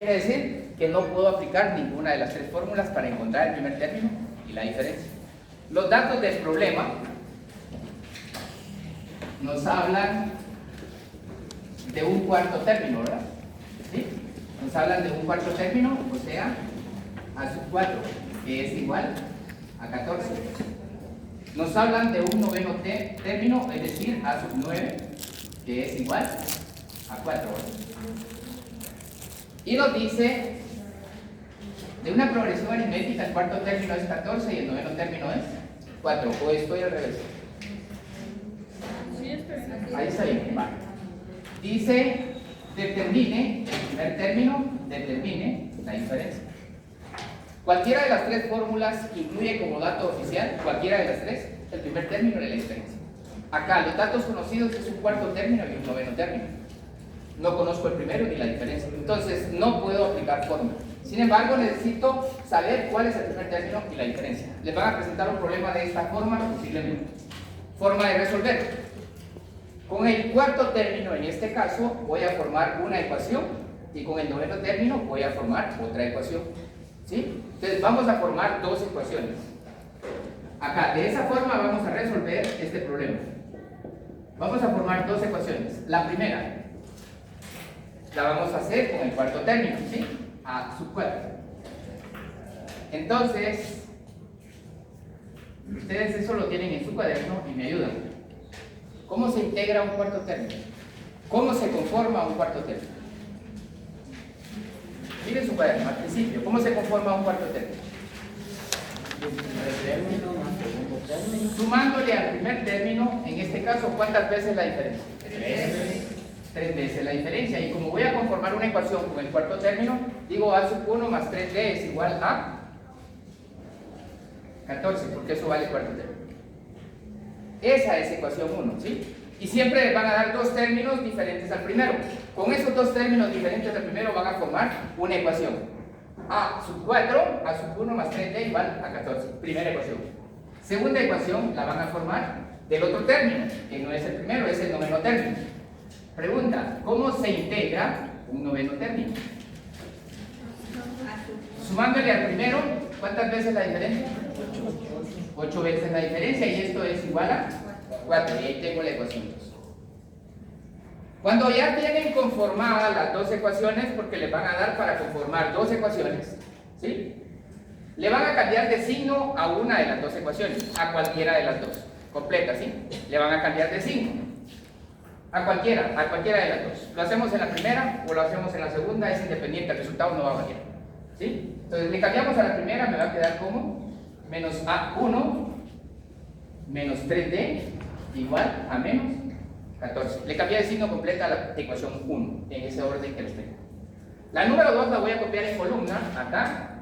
Quiere decir que no puedo aplicar ninguna de las tres fórmulas para encontrar el primer término y la diferencia. Los datos del problema nos hablan de un cuarto término, ¿verdad? ¿Sí? Nos hablan de un cuarto término, o sea, a sub 4, que es igual a 14. Nos hablan de un noveno término, es decir, a sub 9, que es igual a 4. Y nos dice de una progresión aritmética, el cuarto término es 14 y el noveno término es 4. O estoy al revés. Ahí está bien. Vale. Dice, determine el primer término, determine la diferencia. Cualquiera de las tres fórmulas incluye como dato oficial, cualquiera de las tres, el primer término y la diferencia. Acá, los datos conocidos es un cuarto término y un noveno término. No conozco el primero ni la diferencia. Entonces, no puedo aplicar fórmula. Sin embargo, necesito saber cuál es el primer término y la diferencia. Les van a presentar un problema de esta forma, posiblemente. Forma de resolver. Con el cuarto término, en este caso, voy a formar una ecuación y con el noveno término voy a formar otra ecuación. ¿Sí? Entonces, vamos a formar dos ecuaciones. Acá, de esa forma vamos a resolver este problema. Vamos a formar dos ecuaciones. La primera la vamos a hacer con el cuarto término, ¿sí? A sub 4. Entonces, ustedes eso lo tienen en su cuaderno y me ayudan. ¿Cómo se integra un cuarto término? ¿Cómo se conforma un cuarto término? Miren su cuaderno al principio. ¿Cómo se conforma un cuarto término? Sumándole al primer término, en este caso, ¿cuántas veces la diferencia? 3 veces la diferencia. Y como voy a conformar una ecuación con el cuarto término, digo a sub 1 más 3d es igual a 14, porque eso vale cuarto término. Esa es ecuación 1, ¿sí? Y siempre les van a dar dos términos diferentes al primero. Con esos dos términos diferentes al primero van a formar una ecuación. A sub 4, a sub 1 más 3d igual a 14. Primera ecuación. Segunda ecuación la van a formar del otro término, que no es el primero, es el noveno término. Pregunta, ¿cómo se integra un noveno término? Sumándole al primero, ¿cuántas veces la diferencia? 8 veces la diferencia, y esto es igual a 4, y ahí tengo la ecuación 2. Cuando ya tienen conformadas las dos ecuaciones, porque les van a dar para conformar dos ecuaciones, ¿sí? Le van a cambiar de signo a una de las dos ecuaciones, a cualquiera de las dos, completa, ¿sí? Le van a cambiar de signo. A cualquiera de las dos. Lo hacemos en la primera o lo hacemos en la segunda, es independiente, el resultado no va a variar. ¿Sí? Entonces le cambiamos a la primera, me va a quedar como menos A1 menos 3D igual a menos 14. Le cambié de signo completa a la ecuación 1, en ese orden que les tengo. La número 2 la voy a copiar en columna, acá,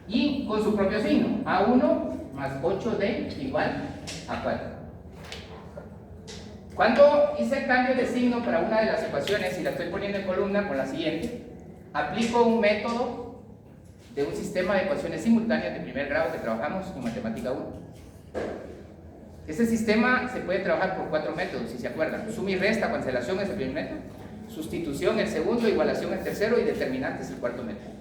y con su propio signo, A1 más 8D igual a 4. Cuando hice el cambio de signo para una de las ecuaciones y la estoy poniendo en columna con la siguiente, aplico un método de un sistema de ecuaciones simultáneas de primer grado que trabajamos en Matemática 1. Ese sistema se puede trabajar por 4 métodos, si se acuerdan. Suma y resta, cancelación es el primer método, sustitución el segundo, igualación el tercero y determinante es el cuarto método.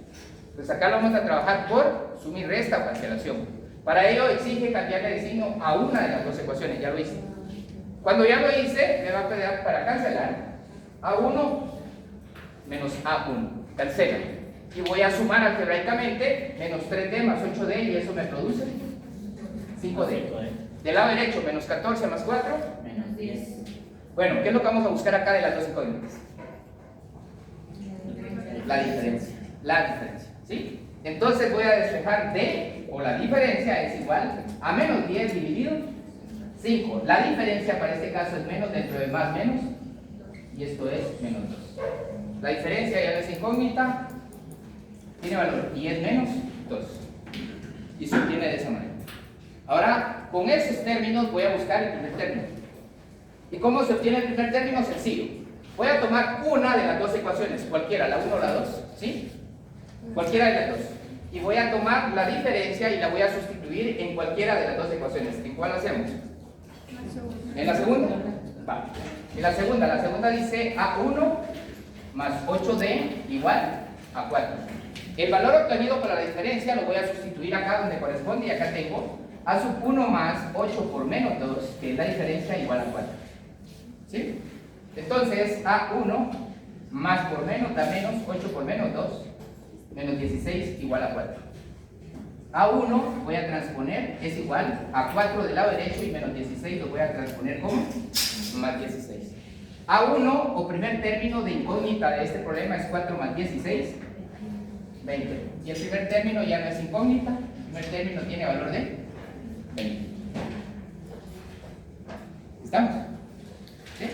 Pues acá lo vamos a trabajar por suma y resta o cancelación. Para ello exige cambiarle de signo a una de las dos ecuaciones, ya lo hice. Cuando ya lo hice, me va a quedar para cancelar A1 menos A1, cancela. Y voy a sumar algebraicamente menos 3D más 8D y eso me produce 5D. Del lado derecho, menos 14 más 4, menos 10. Bueno, ¿qué es lo que vamos a buscar acá de las dos incógnitas? La diferencia. La diferencia, ¿sí? Entonces voy a despejar D, o la diferencia es igual a menos 10 dividido 5. La diferencia para este caso es menos dentro de más menos, y esto es menos 2. La diferencia ya no es incógnita, tiene valor, y es menos 2. Y se obtiene de esa manera. Ahora, con esos términos voy a buscar el primer término. ¿Y cómo se obtiene el primer término? Sencillo. Voy a tomar una de las dos ecuaciones, cualquiera, la 1 o la 2, ¿sí? Cualquiera de las dos. Y voy a tomar la diferencia y la voy a sustituir en cualquiera de las dos ecuaciones. ¿En cuál hacemos? ¿En la segunda? Vale. En la segunda dice A1 más 8D igual a 4. El valor obtenido para la diferencia lo voy a sustituir acá donde corresponde y acá tengo a sub 1 más 8 por menos 2, que es la diferencia igual a 4. ¿Sí? Entonces, A1 más por menos da menos, 8 por menos 2, menos 16 igual a 4. A1 voy a transponer, es igual a 4 del lado derecho y menos 16 lo voy a transponer como más 16. A1 o primer término de incógnita de este problema es 4 más 16, 20. Y el primer término ya no es incógnita, el primer término tiene valor de 20. ¿Estamos? ¿Sí?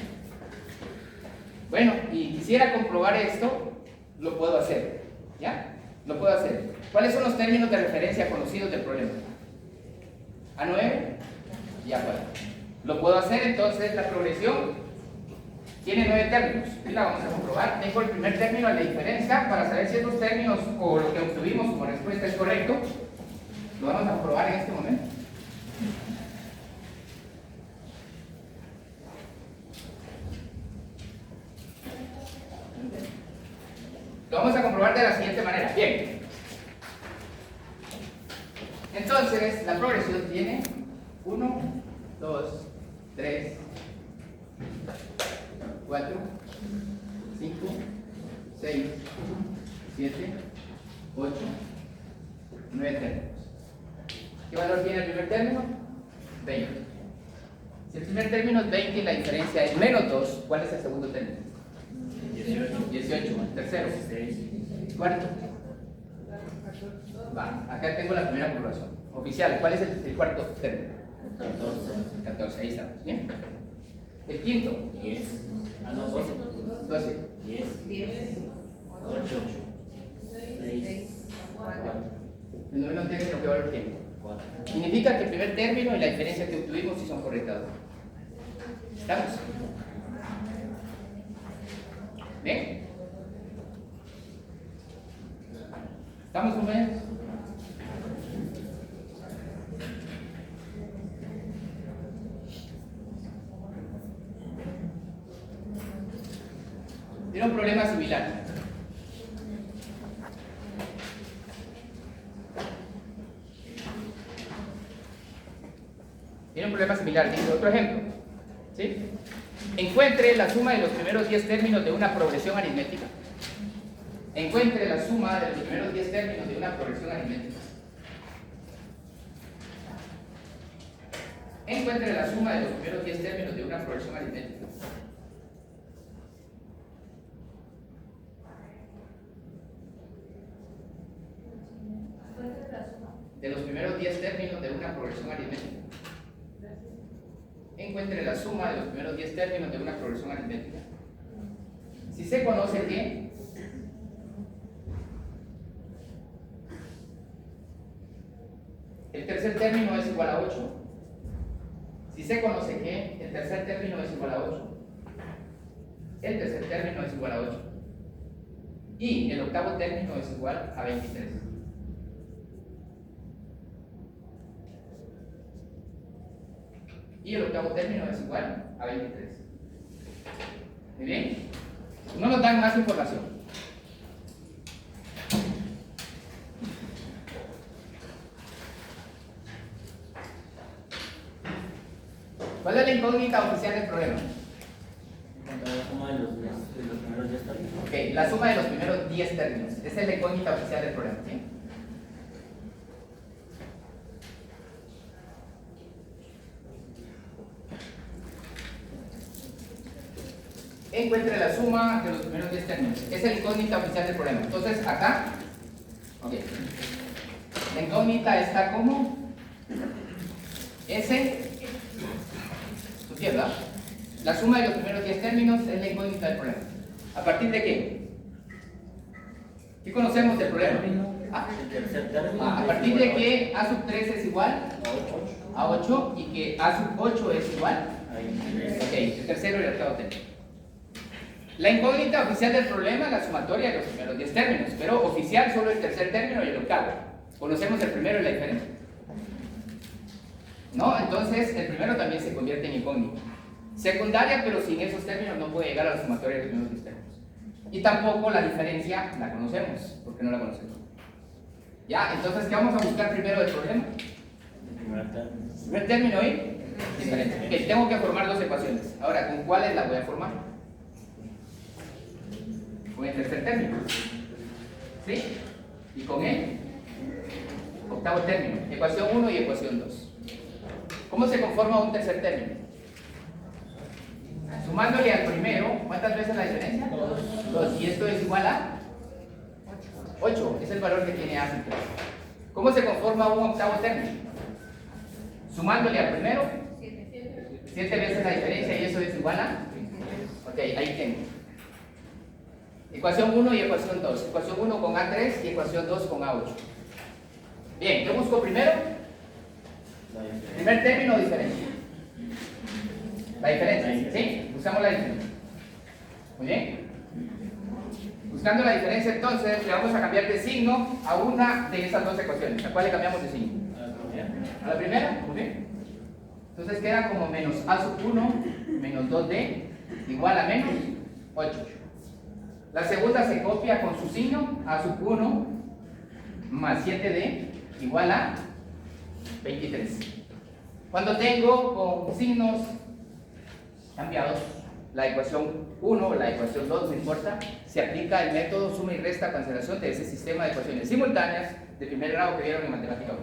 Bueno, y quisiera comprobar esto, lo puedo hacer. ¿Ya? Lo puedo hacer. ¿Cuáles son los términos de referencia conocidos del problema? A9 y A4. Lo puedo hacer, entonces la progresión tiene 9 términos. Y la vamos a comprobar. Tengo el primer término de la diferencia para saber si estos términos o lo que obtuvimos como respuesta es correcto. Lo vamos a comprobar en este momento. Lo vamos a comprobar de la siguiente manera. Bien. Entonces, la progresión tiene 1, 2, 3, 4, 5, 6, 7, 8, 9 términos. ¿Qué valor tiene el primer término? 20. Si el primer término es 20 y la diferencia es menos 2, ¿cuál es el segundo término? 18. El tercero. Cuarto. Va, acá tengo la primera comprobación. Oficial, ¿cuál es el cuarto término? 14, ahí estamos. ¿Bien? El quinto. 10. 12. 10. 8. 6. 4. El noveno término, ¿qué valor tiene? 4. Significa que el primer término y la diferencia que obtuvimos sí son correctas. ¿Estamos? ¿Bien? ¿Estamos compañeros? Tiene un problema similar. Tiene un problema similar. Dice otro ejemplo. ¿Sí? Encuentre la suma de los primeros 10 términos de una progresión aritmética. Encuentre la suma de los primeros 10 términos de una progresión aritmética. Encuentre la suma de los primeros 10 términos de una progresión aritmética. De los primeros 10 términos de una progresión aritmética. Encuentre la suma de los primeros 10 términos de una progresión aritmética. Si se conoce que el tercer término es igual a 8, si se conoce que el tercer término es igual a 8, el tercer término es igual a 8 y el octavo término es igual a 23. Y el octavo término es igual a 23. Muy bien. No nos dan más información. ¿Cuál es la incógnita oficial del problema? La suma de los primeros 10 términos. Ok, la suma de los primeros 10 términos. Esa es la incógnita oficial del problema. ¿Sí? Encuentre la suma de los primeros 10 términos. Esa es la incógnita oficial del problema. Entonces, acá, ok, la incógnita está como S, su izquierda. La suma de los primeros 10 términos es la incógnita del problema. ¿A partir de qué? ¿Qué conocemos del problema? El tercer término. A partir de que A sub 3 es igual a 8 y que A sub 8 es igual a 23. ok, el tercero y el octavo término. La incógnita oficial del problema es la sumatoria de los primeros 10 términos, pero oficial solo el tercer término y el octavo. Conocemos el primero y la diferencia. ¿No? Entonces el primero también se convierte en incógnito. Secundaria, pero sin esos términos no puede llegar a la sumatoria de los primeros 10 términos. Y tampoco la diferencia la conocemos, porque no la conocemos. ¿Ya? Entonces, ¿qué vamos a buscar primero del problema? Primer término y diferencia. Ok, tengo que formar dos ecuaciones. Ahora, ¿con cuáles las voy a formar? Con el tercer término. ¿Sí? Y con el octavo término. Ecuación 1 y ecuación 2. ¿Cómo se conforma un tercer término? Sumándole al primero, ¿cuántas veces la diferencia? 2. Y esto es igual a 8. Es el valor que tiene A. ¿Cómo se conforma un octavo término? Sumándole al primero 7 veces la diferencia y eso es igual a. Ok, ahí tengo. Ecuación 1 y ecuación 2. Ecuación 1 con A3 y ecuación 2 con A8. Bien, ¿qué busco primero? Primer término o diferencia. La diferencia, ¿sí? Buscamos la diferencia. Muy bien. Buscando la diferencia, entonces, le vamos a cambiar de signo a una de esas dos ecuaciones. ¿A cuál le cambiamos de signo? A la primera. Muy bien. Entonces queda como menos A sub 1 menos 2D igual a menos 8. La segunda se copia con su signo, A sub 1 más 7D igual a 23. Cuando tengo con signos cambiados, la ecuación 1 o la ecuación 2, no importa, se aplica el método suma y resta cancelación de ese sistema de ecuaciones simultáneas de primer grado que vieron en matemática 1.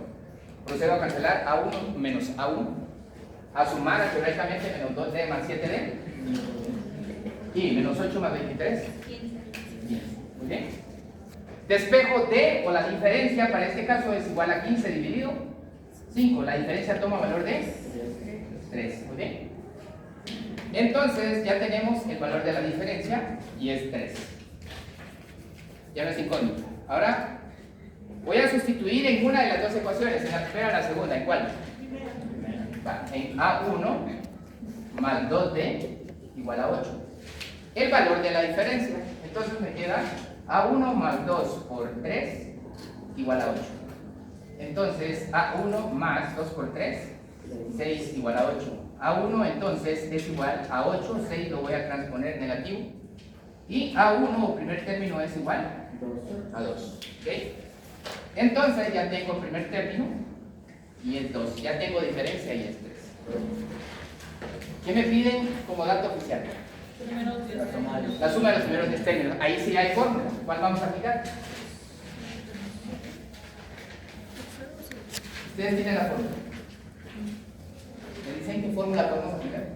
Procedo a cancelar A1 menos A1, a sumar algebraicamente menos 2D más 7D y menos 8 más 23. 15. Muy bien. Despejo D o la diferencia para este caso es igual a 15 dividido 5. La diferencia toma valor de 3. Muy bien. Entonces ya tenemos el valor de la diferencia y es 3. Ya no es incógnito. Ahora voy a sustituir en una de las dos ecuaciones, en la primera o en la segunda. ¿En cuál? Va, en A1 más 2D igual a 8. El valor de la diferencia. Entonces me queda A1 más 2 por 3 igual a 8. Entonces A1 más 2 por 3, 6 igual a 8. A1 entonces es igual a 8, 6 lo voy a transponer negativo. Y A1 o primer término es igual a 2. ¿Okay? Entonces ya tengo el primer término y es 2. Ya tengo diferencia y es 3. ¿Qué me piden como dato oficial? La suma de los primeros 10 términos. Ahí sí hay fórmula. ¿Cuál vamos a aplicar? Ustedes tienen la fórmula. ¿Me dicen qué fórmula podemos aplicar?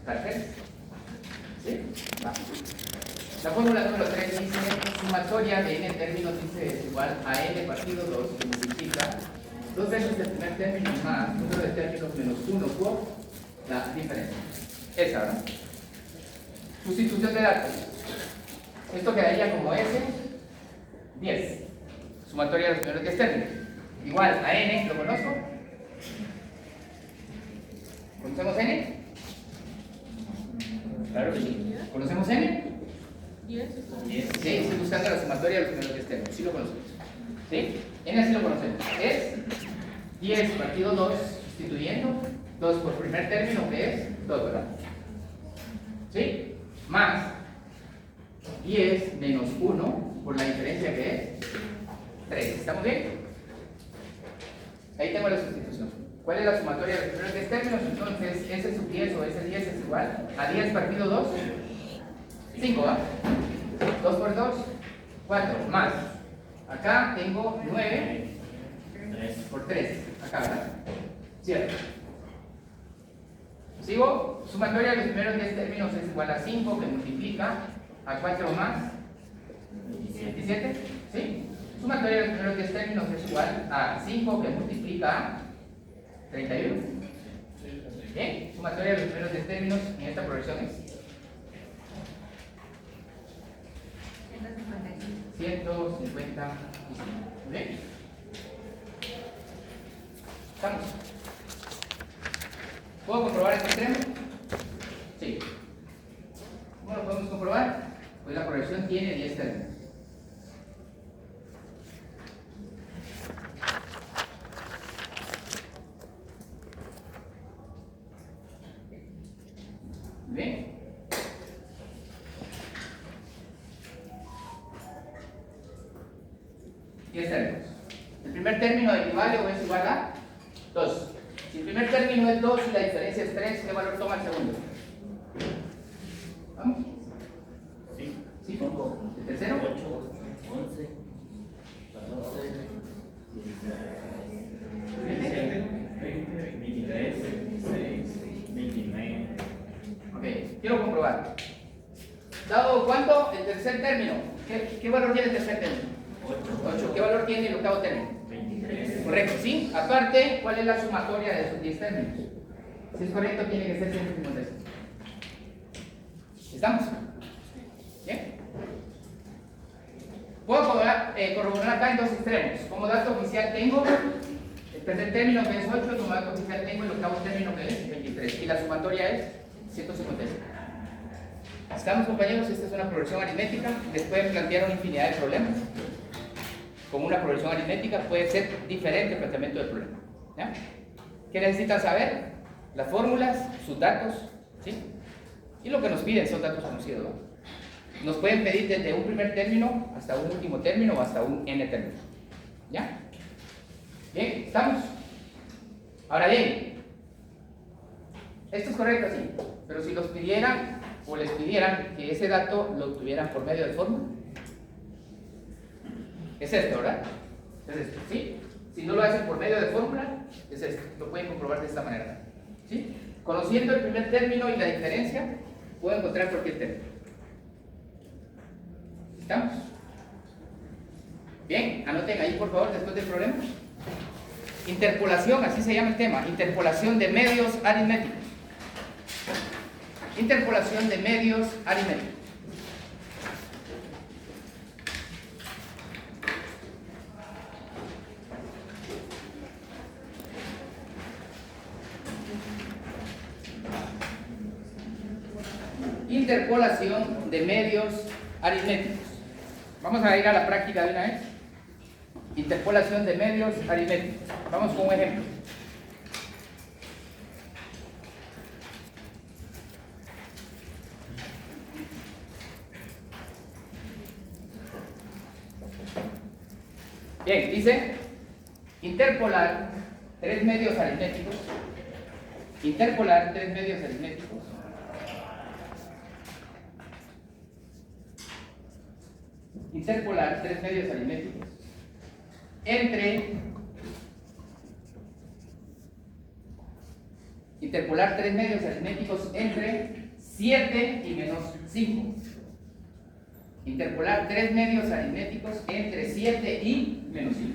¿La 3? ¿Sí? Va. La fórmula número 3 dice sumatoria de n términos dice es igual a n partido 2, que significa 2 veces el primer término más número de términos menos 1 por la diferencia. Esa, ¿verdad? Sustitución de datos. Esto quedaría como S, 10. Sumatoria de los primeros 10 términos. Igual a n, ¿lo conozco? ¿Conocemos n? Claro que sí. ¿Conocemos n? Sí, estoy buscando la sumatoria de los primeros 10 términos. Sí lo conocemos. ¿Sí? N sí lo conocemos. Es 10 partido 2, sustituyendo 2 por primer término, que es 2, ¿verdad? ¿Sí? Más 10 menos 1 por la diferencia que es 3. ¿Estamos bien? Ahí tengo la sustitución. ¿Cuál es la sumatoria de los primeros 10 términos? Entonces, S sub 10 o S 10 es igual a 10 partido 2, 5, ¿va? 2 por 2, 4, más. Acá tengo 9 por 3. Acá, ¿verdad? Cierto. Sigo. Sumatoria de los primeros 10 términos es igual a 5, que multiplica a 4 más 27. ¿Sí? Sumatoria de los primeros 10 términos es igual a 5, que multiplica a 31. Bien. Sumatoria de los primeros 10 términos en esta progresión es 155. ¿Bien? ¿Estamos? ¿Puedo comprobar este extremo? Sí. ¿Cómo lo podemos comprobar? Pues la progresión tiene 10 términos. Bien. 10 términos. El primer término equivale o es igual a 2. Si el primer término es 2 y la diferencia es 3, ¿qué valor toma el segundo? ¿Vamos? Sí. ¿Sí? ¿El tercero? 8, 11, 14, 16, 20, 23, 26, 29. Ok, quiero comprobar. ¿Dado cuánto? El tercer término. ¿Qué valor tiene el tercer término? 8. ¿Qué valor tiene el octavo término? 23. Correcto, ¿sí? Aparte, ¿cuál es la sumatoria de esos 10 términos? Si es correcto, tiene que ser 150. ¿Estamos? ¿Bien? Puedo corroborar acá en dos extremos. Como dato oficial tengo el tercer término que es 8, como dato oficial tengo el octavo término que es 23. Y la sumatoria es 156. ¿Estamos, compañeros? Esta es una progresión aritmética. Les pueden plantear una infinidad de problemas. Como una progresión aritmética puede ser diferente el planteamiento del problema. ¿Ya? ¿Qué necesitan saber? Las fórmulas, sus datos, ¿sí? Y lo que nos piden son datos conocidos, ¿no? Nos pueden pedir desde un primer término hasta un último término o hasta un n término. ¿Ya? Bien, ¿estamos? Ahora bien, esto es correcto así, pero si los pidieran o les pidieran que ese dato lo obtuvieran por medio de fórmula, es esto, ¿verdad? Es esto, ¿sí? Si no lo hacen por medio de fórmula, es esto, lo pueden comprobar de esta manera, ¿sí? Conociendo el primer término y la diferencia, puedo encontrar cualquier término. ¿Estamos? Bien, anoten ahí por favor después del problema. Interpolación, así se llama el tema, interpolación de medios aritméticos. Interpolación de medios aritméticos. Interpolación de medios aritméticos. Vamos a ir a la práctica de una vez. Interpolación de medios aritméticos. Vamos con un ejemplo. Bien, dice interpolar tres medios aritméticos. Interpolar tres medios aritméticos. Interpolar tres medios aritméticos entre interpolar tres medios aritméticos entre 7 y menos 5. Interpolar tres medios aritméticos entre 7 y menos 5.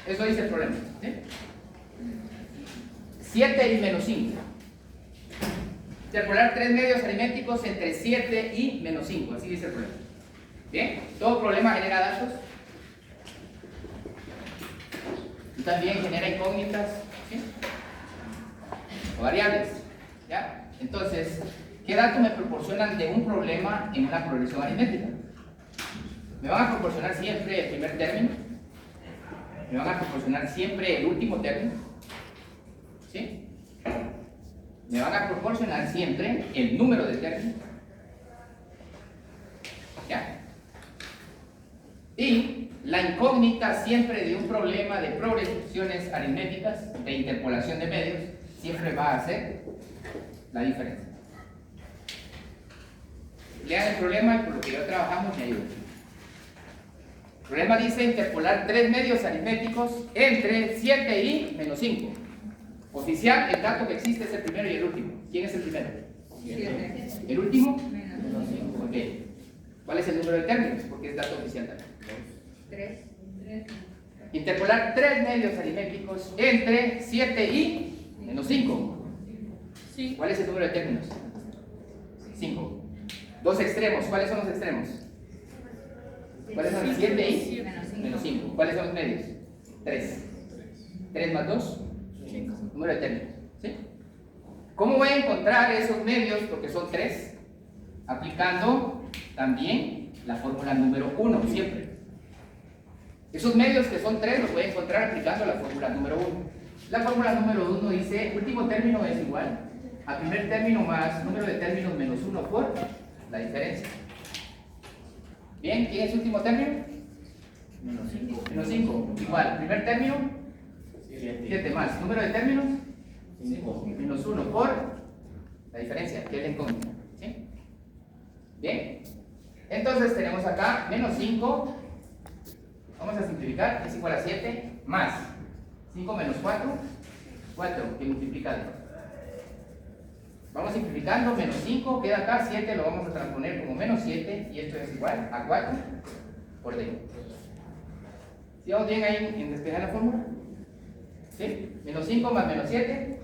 Eso dice el problema, ¿sí? 7 y menos 5. Interpolar tres medios aritméticos entre 7 y menos 5. Así dice el problema. Bien, todo problema genera datos y también genera incógnitas, ¿sí? O variables, ¿ya? Entonces, ¿qué datos me proporcionan de un problema en una progresión aritmética? Me van a proporcionar siempre el primer término, me van a proporcionar siempre el último término, ¿sí? Me van a proporcionar siempre el número de términos, ¿ya? Y la incógnita siempre de un problema de progresiones aritméticas, de interpolación de medios, siempre va a ser la diferencia. Lean el problema y por lo que ya trabajamos me ayuda. El problema dice interpolar tres medios aritméticos entre 7 y menos 5. Oficial, el dato que existe es el primero y el último. ¿Quién es el primero? 7. ¿El último? Menos 5. Ok. ¿Cuál es el número de términos? Porque es dato oficial también. 3. Interpolar tres medios aritméticos entre 7 y menos 5. Sí. ¿Cuál es el número de términos? 5. Dos extremos. ¿Cuáles son los extremos? ¿Cuáles son? 7 y menos 5. ¿Cuáles son los medios? 3. 3 más 2. Número de términos. ¿Sí? ¿Cómo voy a encontrar esos medios? Porque son 3. Aplicando también la fórmula número 1, siempre. Esos medios que son 3 los voy a encontrar aplicando la fórmula número 1. La fórmula número 1 dice, último término es igual a primer término más número de términos menos 1 por la diferencia. Bien, ¿quién es último término? Menos 5. Menos 5. Igual. Primer término, 7. 7 más. Número de términos, 5. menos 1 por la diferencia, que es la incógnita. ¿Sí? Bien. Entonces tenemos acá menos 5. Vamos a simplificar. Es igual a 7 más 5 menos 4. 4 que multiplica 2. Vamos simplificando. Menos 5 queda acá. 7 lo vamos a transponer como menos 7. Y esto es igual a 4 por D. ¿Sí vamos bien ahí en despejar la fórmula? ¿Sí? Menos 5 más menos 7.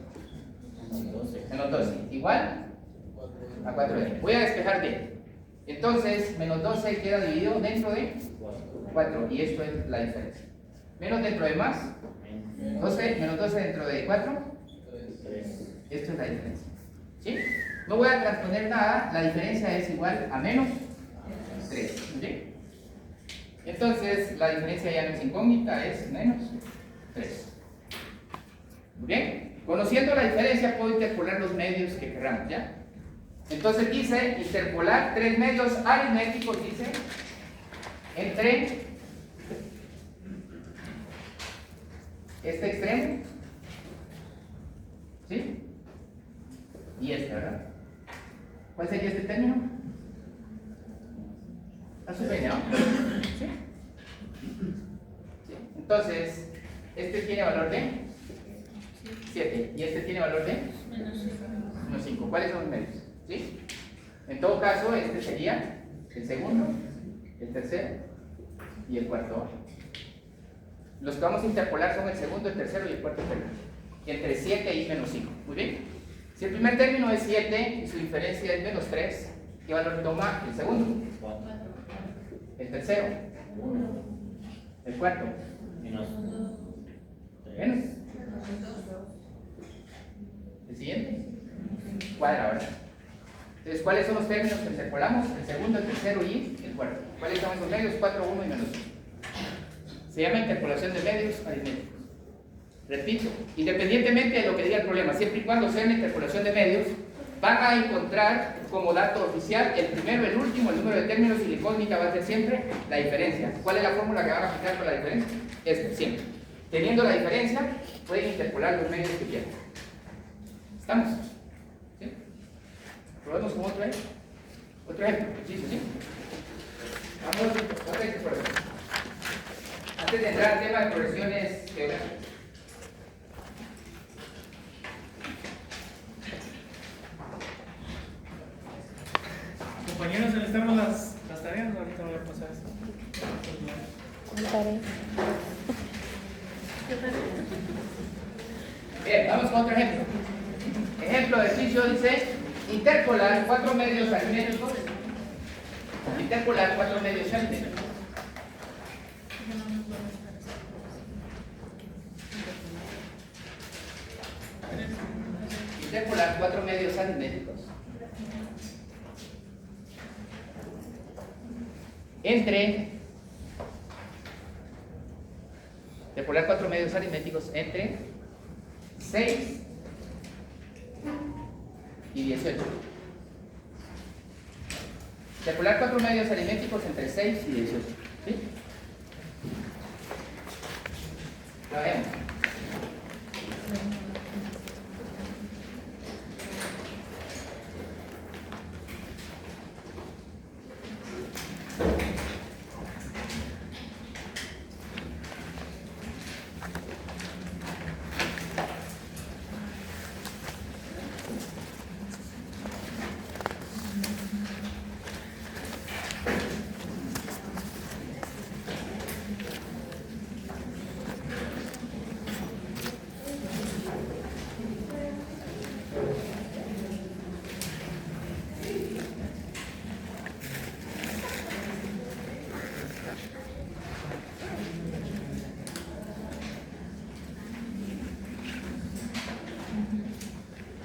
Menos 12. Menos 12. Igual a 4D. Voy a despejar D. Entonces, menos 12 queda dividido dentro de 4. Y esto es la diferencia. Menos dentro de más. 12, menos 12 dentro de 4. 3. Esto es la diferencia. ¿Sí? No voy a transponer nada. La diferencia es igual a menos 3. ¿Sí? Entonces, la diferencia ya no es incógnita, es menos 3. Muy bien. Conociendo la diferencia, puedo interpolar los medios que queramos, ¿ya? Entonces dice, interpolar 3 medios aritméticos, dice, entre este extremo, ¿sí? Y este, ¿verdad? ¿Cuál sería este término? ¿Está supeñado? ¿Sí? ¿Sí? Entonces, este tiene valor de 7 y este tiene valor de menos 5. ¿Cuáles son los medios? ¿Sí? En todo caso, este sería el segundo, el tercero y el cuarto. Los que vamos a interpolar son el segundo, el tercero y el cuarto término. Entre 7 y menos 5. Muy bien. Si el primer término es 7 y su diferencia es menos 3, ¿qué valor toma el segundo? 4. El tercero. 1. El cuarto. Menos 3. Menos. El siguiente. Cuadra ahora. Entonces, ¿cuáles son los términos que interpolamos? El segundo, el tercero y el cuarto. ¿Cuáles son esos medios? 4, 1 y menos 1. Se llama interpolación de medios aritméticos. Repito, independientemente de lo que diga el problema, siempre y cuando sea una interpolación de medios, van a encontrar como dato oficial el primero, el último, el número de términos y la incógnita va a ser siempre la diferencia. ¿Cuál es la fórmula que van a aplicar con la diferencia? Esta, siempre. Teniendo la diferencia, pueden interpolar los medios que quieran. ¿Estamos? ¿Sí? Probemos con otro ejemplo. Otro ejemplo, ejercicio, ¿sí? Vamos a otra exploración. Antes de entrar al tema de progresiones geográficas. Compañeros, alistamos las tareas, ahorita voy a pasar esto. Bien, vamos con otro ejemplo. Ejemplo de ejercicio dice interpolar 4 medios aritméticos. Interpolar 4 medios aritméticos. Interpolar 4 medios aritméticos entre interpolar 4 medios aritméticos entre 6 y 18. Interpolar 4 medios aritméticos entre 6 y 18. ¿Sí? Lo vemos.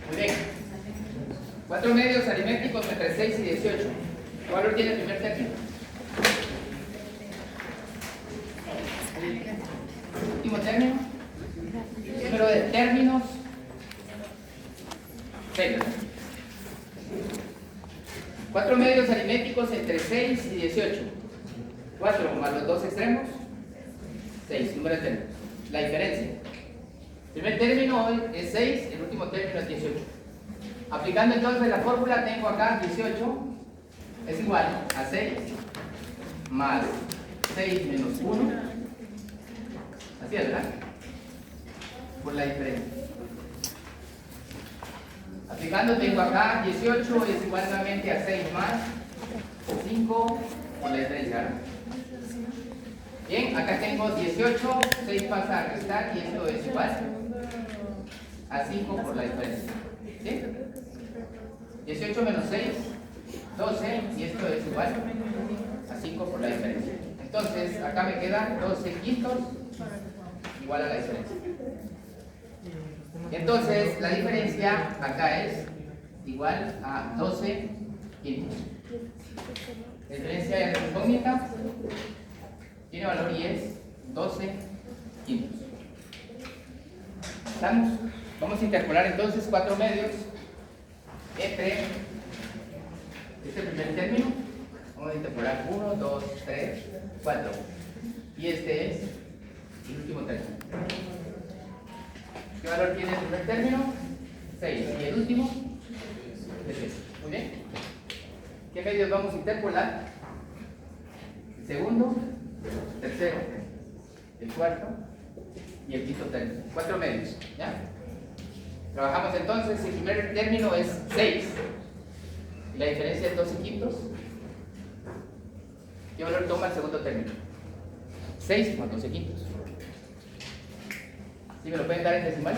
Muy bien. 4 medios aritméticos entre 6 y 18. ¿Qué valor tiene el primer término? Último término. Número de términos. 6. 4 medios aritméticos entre 6 y 18. 4 más los dos extremos. 6, número de términos. La diferencia. El primer término hoy es 6, el último término es 18. Aplicando entonces la fórmula, tengo acá 18 es igual a 6 más 6 menos 1. Así es, ¿verdad? Por la diferencia. Aplicando tengo acá 18 es igual nuevamente a 6 más 5 por la diferencia, ¿verdad? Bien, acá tengo 18, 6 pasa a restar y esto es igual a 5 por la diferencia. ¿Sí? 18 menos 6, 12 y esto es igual a 5 por la diferencia. Entonces, acá me queda 12 quintos igual a la diferencia. Entonces, la diferencia acá es igual a 12 quintos. La diferencia de la incógnita tiene valor y es 12 quintos. ¿Estamos? Vamos a interpolar entonces 4 medios entre este primer término. Vamos a interpolar 1, 2, 3, 4. Y este es el último término. ¿Qué valor tiene el primer término? 6. Y el último es 6. Muy bien. ¿Qué medios vamos a interpolar? El segundo, el tercero, el cuarto y el quinto término. 4 medios. ¿Ya? Trabajamos entonces, el primer término es 6. Y la diferencia es 12 quintos. ¿Qué valor toma el segundo término? 6 más 12 quintos. ¿Sí me lo pueden dar en decimal?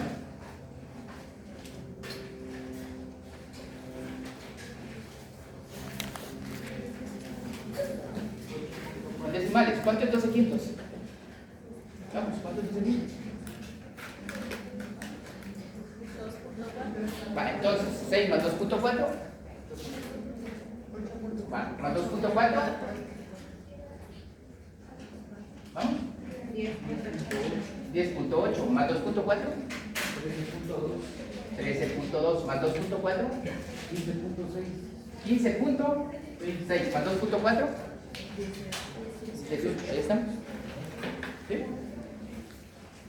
En decimales, ¿cuánto es 12 quintos? Vamos, ¿cuánto es 12 quintos? Vale, entonces 6 más 2.4. Vale, más 2.4. ¿Vamos? 10.8 más 2.4. 13.2 más 2.4. 15.6 más 2.4. 18, ahí estamos. ¿Sí?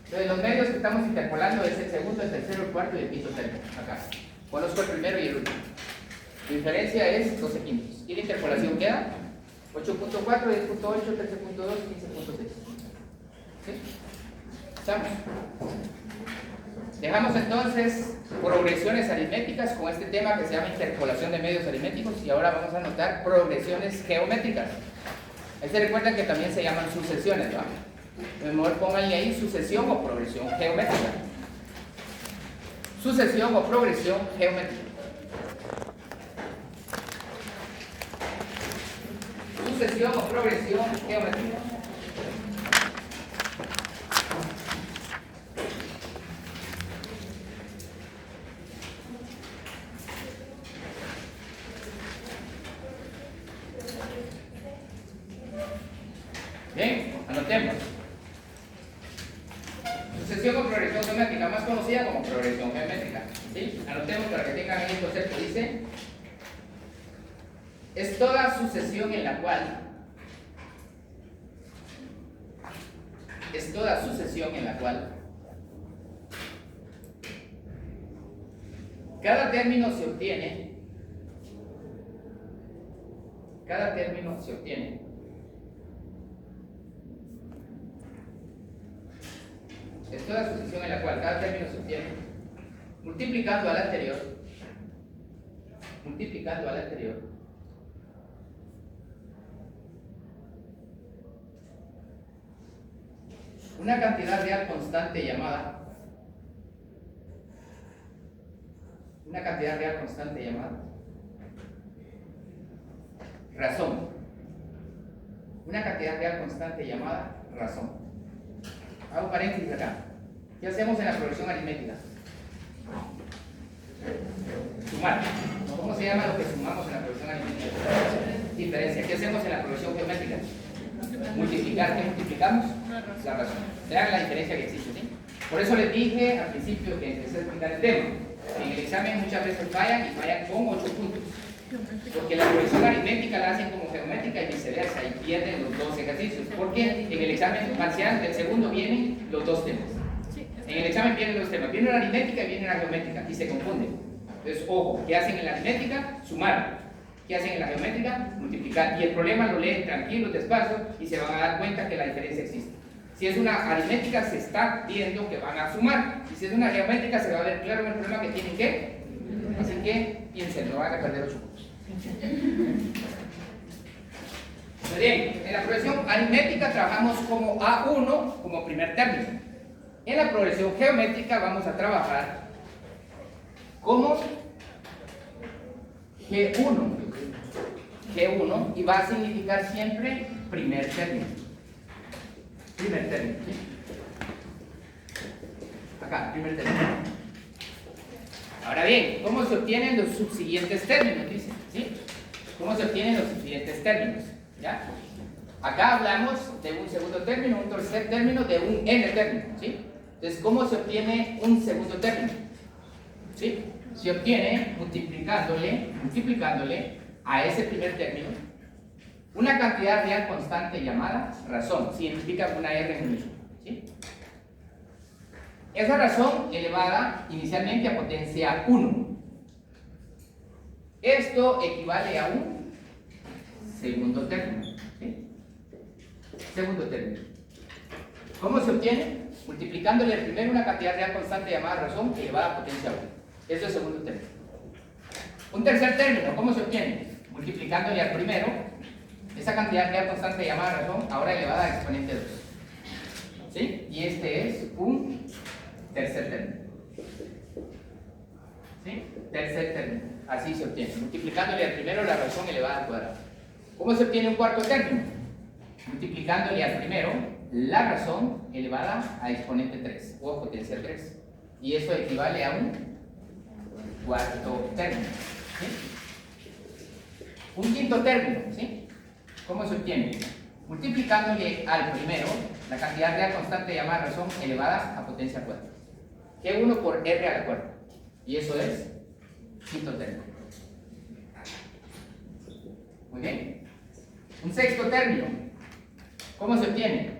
Entonces los medios que estamos interpolando es el segundo, el tercero, el cuarto y el quinto término. Acá. Conozco el primero y el último. La diferencia es 12 quintos. ¿Y la interpolación queda? 8.4, 10.8, 13.2, 15.6. ¿Sí? ¿Estamos? Dejamos entonces progresiones aritméticas con este tema que se llama interpolación de medios aritméticos y ahora vamos a anotar progresiones geométricas. Ahí se recuerdan que también se llaman sucesiones, ¿va? Mejor pónganle ahí sucesión o progresión geométrica. Sucesión o progresión geométrica. Sucesión o progresión geométrica. Bien, anotemos. Sucesión o progresión geométrica, más conocida como progresión geométrica. ¿Sí? Anotemos para que tengan ahí el concepto. Dice, es toda sucesión en la cual cada término se obtiene es toda sucesión en la cual cada término se obtiene multiplicando al anterior una cantidad real constante llamada razón. Una cantidad real constante llamada razón. Hago paréntesis acá. ¿Qué hacemos en la progresión aritmética? Sumar. ¿Cómo se llama lo que sumamos en la progresión aritmética? Diferencia. ¿Qué hacemos en la progresión geométrica? Multiplicar. ¿Qué multiplicamos? La razón. Vean la diferencia que existe, ¿sí? Por eso les dije al principio que empecé a explicar el tema. En el examen muchas veces fallan y fallan con 8 puntos. Porque la progresión aritmética la hacen como geométrica y viceversa, y pierden los dos ejercicios. Porque en el examen parcial del segundo vienen los dos temas. En el examen vienen los temas. Viene la aritmética y viene la geométrica, y se confunden. Entonces, ojo, ¿qué hacen en la aritmética? Sumar. ¿Qué hacen en la geométrica? Multiplicar. Y el problema lo leen tranquilos, despacio, y se van a dar cuenta que la diferencia existe. Si es una aritmética, se está viendo que van a sumar. Y si es una geométrica, se va a ver claro en el problema que tienen que. Así que piensen, no van a perder 8 puntos. Muy bien, en la progresión aritmética trabajamos como A1 como primer término. En la progresión geométrica vamos a trabajar como G1. G1 y va a significar siempre primer término. Primer término, ¿sí? Acá, primer término. Ahora bien, ¿cómo se obtienen los subsiguientes términos? Dice, ¿sí? ¿Cómo se obtienen los subsiguientes términos? ¿Ya? Acá hablamos de un segundo término, un tercer término, de un n término, ¿sí? Entonces, ¿cómo se obtiene un segundo término? ¿Sí? Se obtiene multiplicándole a ese primer término una cantidad real constante llamada razón, significa una r en el mismo, ¿sí? Esa razón elevada inicialmente a potencia 1. Esto equivale a un segundo término, ¿sí? Segundo término. ¿Cómo se obtiene? Multiplicándole al primero una cantidad real constante llamada razón elevada a potencia 1. Eso es segundo término. Un tercer término, ¿cómo se obtiene? Multiplicándole al primero esa cantidad real constante llamada razón, ahora elevada a exponente 2. ¿Sí? Y este es un tercer término. ¿Sí? Tercer término. Así se obtiene. Multiplicándole al primero la razón elevada al cuadrado. ¿Cómo se obtiene un cuarto término? Multiplicándole al primero la razón elevada a exponente 3 o a potencia 3. Y eso equivale a un cuarto término. ¿Sí? Un quinto término, ¿sí? ¿Cómo se obtiene? Multiplicándole al primero la cantidad real constante llamada razón elevada a potencia 4. G1 por R a la cuarta. Y eso es quinto término. Muy bien. Un sexto término. ¿Cómo se obtiene?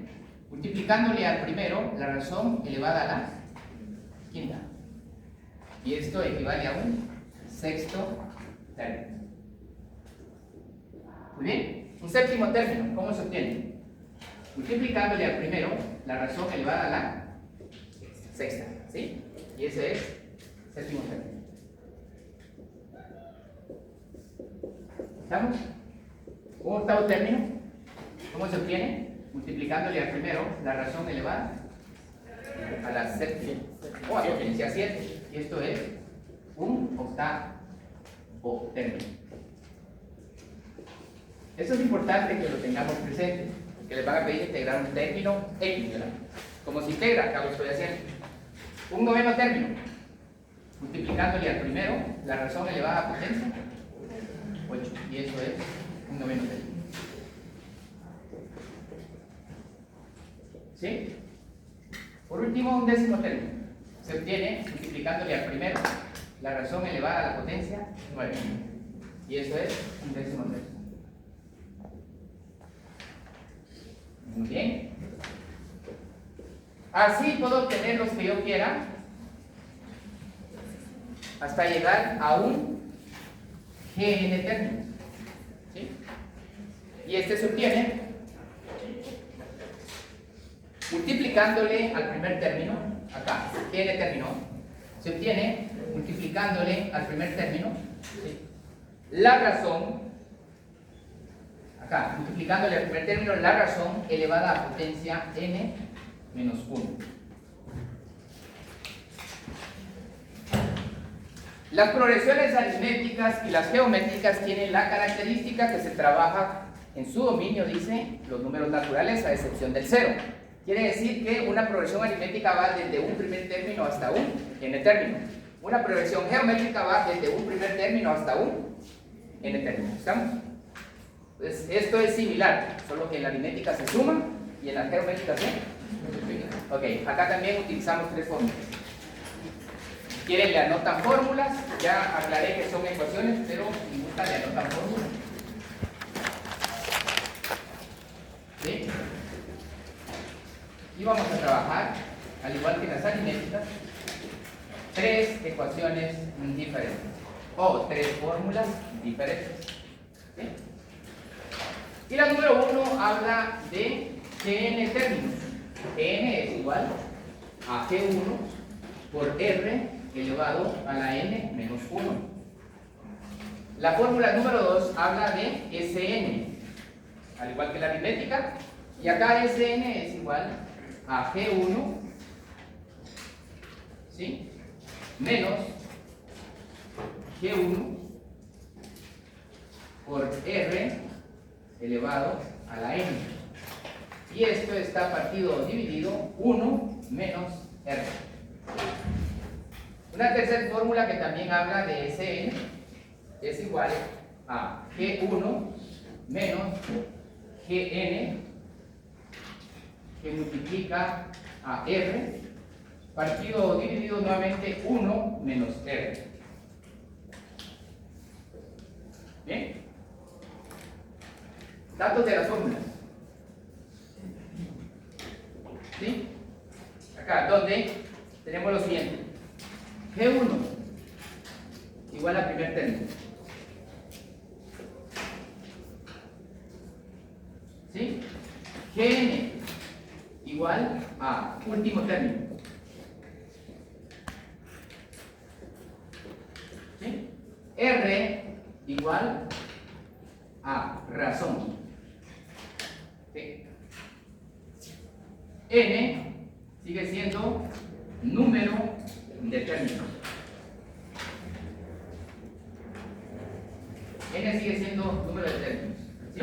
Multiplicándole al primero la razón elevada a la quinta. Y esto equivale a un sexto término. Muy bien. Un séptimo término. ¿Cómo se obtiene? Multiplicándole al primero la razón elevada a la sexta. ¿Sí? Y ese es séptimo término. ¿Estamos? Un octavo término. ¿Cómo se obtiene? Multiplicándole al primero la razón elevada a la séptima o a potencia 7. Y esto es un octavo término. Eso es importante que lo tengamos presente, que les van a pedir integrar un término X, ¿verdad? Como se integra, acá lo estoy haciendo. Un noveno término, multiplicándole al primero la razón elevada a potencia 8, y eso es un noveno término. ¿Sí? Por último, un décimo término. Se obtiene multiplicándole al primero la razón elevada a la potencia 9, y eso es un décimo término. Muy bien. Así puedo obtener los que yo quiera hasta llegar a un GN término. ¿Sí? Y este se obtiene multiplicándole al primer término, acá, GN término, se obtiene multiplicándole al primer término, ¿sí?, la razón, acá, multiplicándole al primer término la razón elevada a potencia n menos 1. Las progresiones aritméticas y las geométricas tienen la característica que se trabaja en su dominio, dice, los números naturales a excepción del 0. Quiere decir que una progresión aritmética va desde un primer término hasta un n término. Una progresión geométrica va desde un primer término hasta un n término. ¿Estamos? Pues esto es similar, solo que en la aritmética se suma y en la geométrica se multiplica. Ok, acá también utilizamos tres fórmulas. Si quieren le anotan fórmulas, ya aclaré que son ecuaciones, pero Esta le anotan fórmula. ¿Sí? Y vamos a trabajar, al igual que en las aritméticas, tres ecuaciones diferentes o tres fórmulas diferentes. ¿Sí? Y la número 1 habla de Gn términos. N es igual a G1 por R elevado a la n menos 1. La fórmula número 2 habla de Sn, al igual que la aritmética, y acá Sn es igual a G1, ¿sí?, menos G1 por R elevado a la n. Y esto está partido o dividido 1 menos R. Una tercera fórmula que también habla de Sn es igual a G1 menos Gn, que multiplica a R, partido o dividido nuevamente 1 menos R. ¿Bien? Datos de las fórmulas. ¿Sí? Acá, donde tenemos lo siguiente. G1 igual a primer término. ¿Sí? Gn igual a último término. ¿Sí? R igual a razón. ¿Sí? N sigue siendo número de términos. N sigue siendo número de términos. ¿Sí?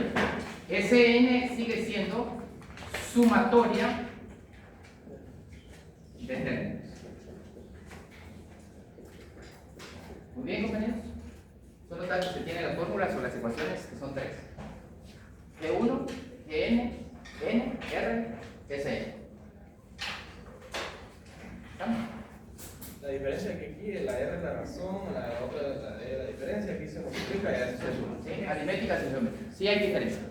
Sn sigue siendo sumatoria de términos. Muy bien, compañeros. Son los datos que tienen las fórmulas o las ecuaciones, que son tres. G1, Gn, N, R, Sn. ¿Estamos? La diferencia que aquí, la R es la razón, la otra la diferencia, aquí se multiplica y ya se suma. ¿Sí? Aritméticas y geométricas. Sí hay diferencia.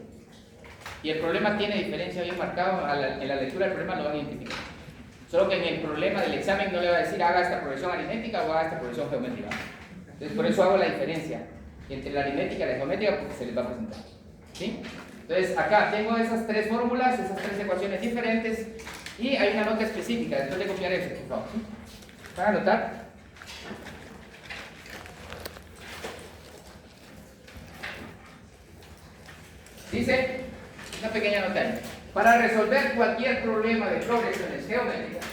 Y el problema tiene diferencia bien marcado. En la lectura del problema lo van a identificar. Solo que en el problema del examen no le va a decir haga esta progresión aritmética o haga esta progresión geométrica. Entonces por eso hago la diferencia entre la aritmética y la geométrica, porque se les va a presentar. ¿Sí? Entonces acá tengo esas tres fórmulas, esas tres ecuaciones diferentes y hay una nota específica. Después de copiar eso, por favor. ¿Sí? ¿Van a anotar? Dice una pequeña nota ahí. Para resolver cualquier problema de progresiones geométricas,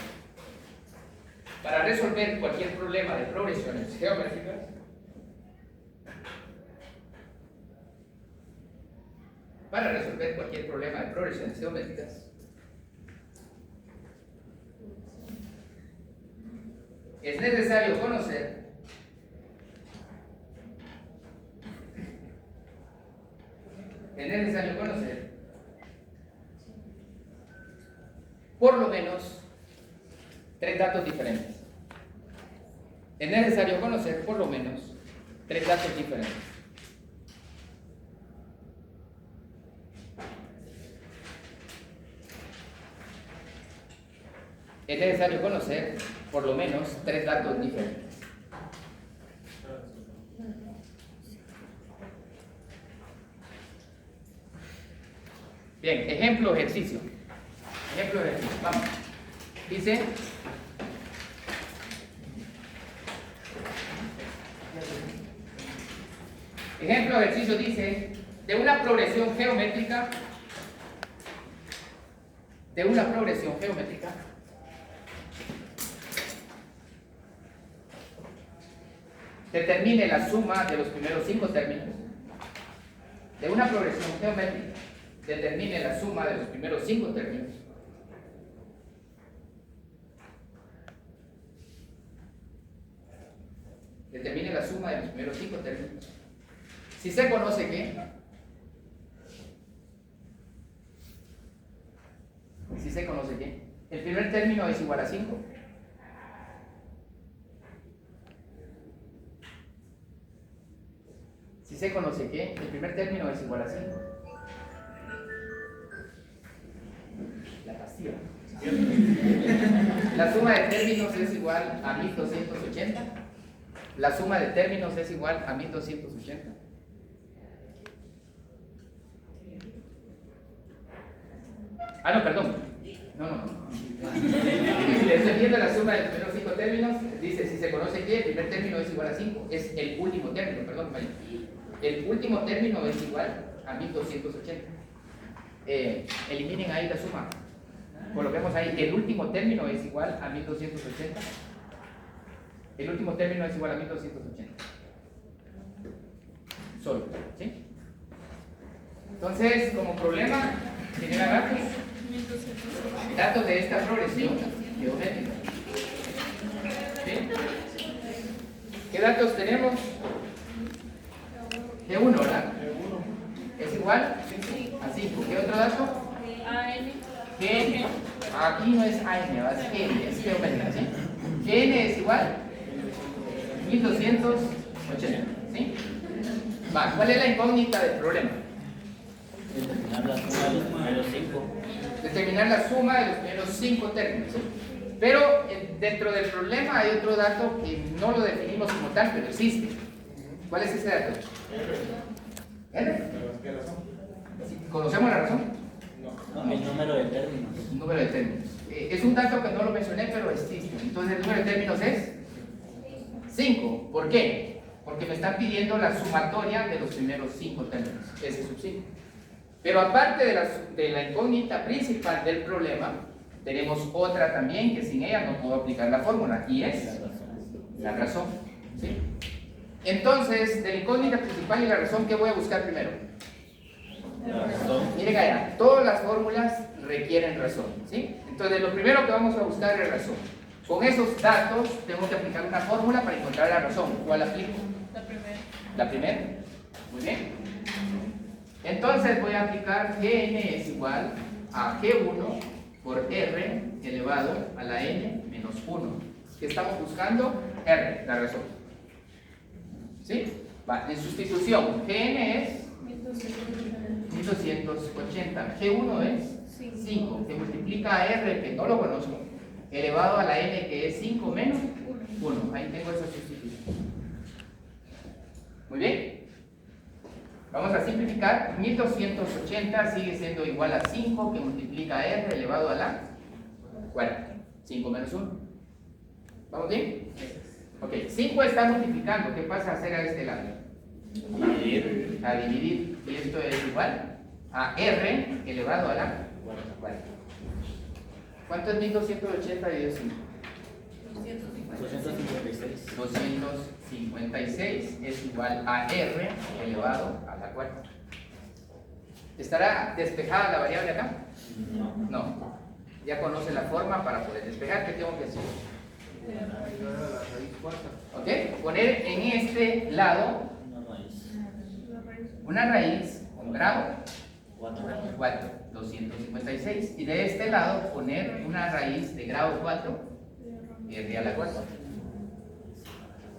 para resolver cualquier problema de progresiones geométricas, para resolver cualquier problema de progresiones geométricas, es necesario conocer por lo menos tres datos diferentes. Es necesario conocer por lo menos tres datos diferentes. Es necesario conocer por lo menos tres datos diferentes. Bien, ejemplo, ejercicio. Ejemplo, ejercicio. Vamos. Dice. Ejemplo, ejercicio dice, de una progresión geométrica, determine la suma de los primeros 5 términos. De una progresión geométrica, determine la suma de los primeros 5 términos. Determine la suma de los primeros 5 términos. Si se conoce que, el primer término es igual a 5. Si C conoce que el primer término es igual a 5. La castiga. La suma de términos es igual a 1280. La suma de términos es igual a 1280. Ah, no, perdón. No. Si estoy viendo la suma de los primeros 5 términos, dice si se conoce que el primer término es igual a 5. Es el último término, perdón, vaya. El último término es igual a 1280. Eliminen ahí la suma. Coloquemos ahí, el último término es igual a 1280. El último término es igual a 1280. Solo, ¿sí? Entonces, como problema, genera datos. Datos de esta progresión geométrica. ¿Sí? ¿Qué datos tenemos? G1, ¿verdad? ¿Es igual? A 5. ¿Qué otro dato? AN. GN. Aquí no es AN, es GN, es geométrica, ¿sí? GN es igual 1280, ¿sí? Va, ¿cuál es la incógnita del problema? Determinar la suma de los primeros 5. Determinar la suma de los primeros 5 términos, ¿sí? Pero dentro del problema hay otro dato que no lo definimos como tal, pero existe. ¿Cuál es ese dato? ¿R? ¿Qué razón? ¿Conocemos la razón? No, el número de términos. Número de términos. Es un dato que no lo mencioné, pero existe. Entonces el número de términos es 5. ¿Por qué? Porque me están pidiendo la sumatoria de los primeros 5 términos. Ese sub 5. Pero aparte de la incógnita principal del problema, tenemos otra también que sin ella no puedo aplicar la fórmula, y es la razón. ¿Sí? Entonces, de la incógnita principal y la razón, ¿qué voy a buscar primero? La razón. Miren allá, todas las fórmulas requieren razón, ¿sí? Entonces, lo primero que vamos a buscar es razón. Con esos datos, tengo que aplicar una fórmula para encontrar la razón. ¿Cuál aplico? La primera. La primera. Muy bien. Entonces, voy a aplicar Gn es igual a G1 por R elevado a la N menos 1. ¿Qué estamos buscando? R, la razón. ¿Sí? Va, en sustitución, Gn es 1280, G1 es 5, que multiplica a R, que no lo conozco, elevado a la N, que es 5 menos 1. Ahí tengo esa sustitución. Muy bien. Vamos a simplificar. 1280 sigue siendo igual a 5, que multiplica a R elevado a la 40. 5 menos 1. ¿Vamos bien? Ok, 5 está multiplicando. ¿Qué pasa a hacer a este lado? Dividir. A dividir. Y esto es igual a R elevado a la 40. ¿Cuánto es 1280 dividido 5? 256. 256 es igual a R elevado a la 40. ¿Estará despejada la variable acá? No. No. Ya conoce la forma para poder despejar. ¿Qué tengo que hacer? ¿Ok? Poner en este lado Una raíz. una raíz con grado 4. 4, 256. Y de este lado poner una raíz de grado 4, R a la 4.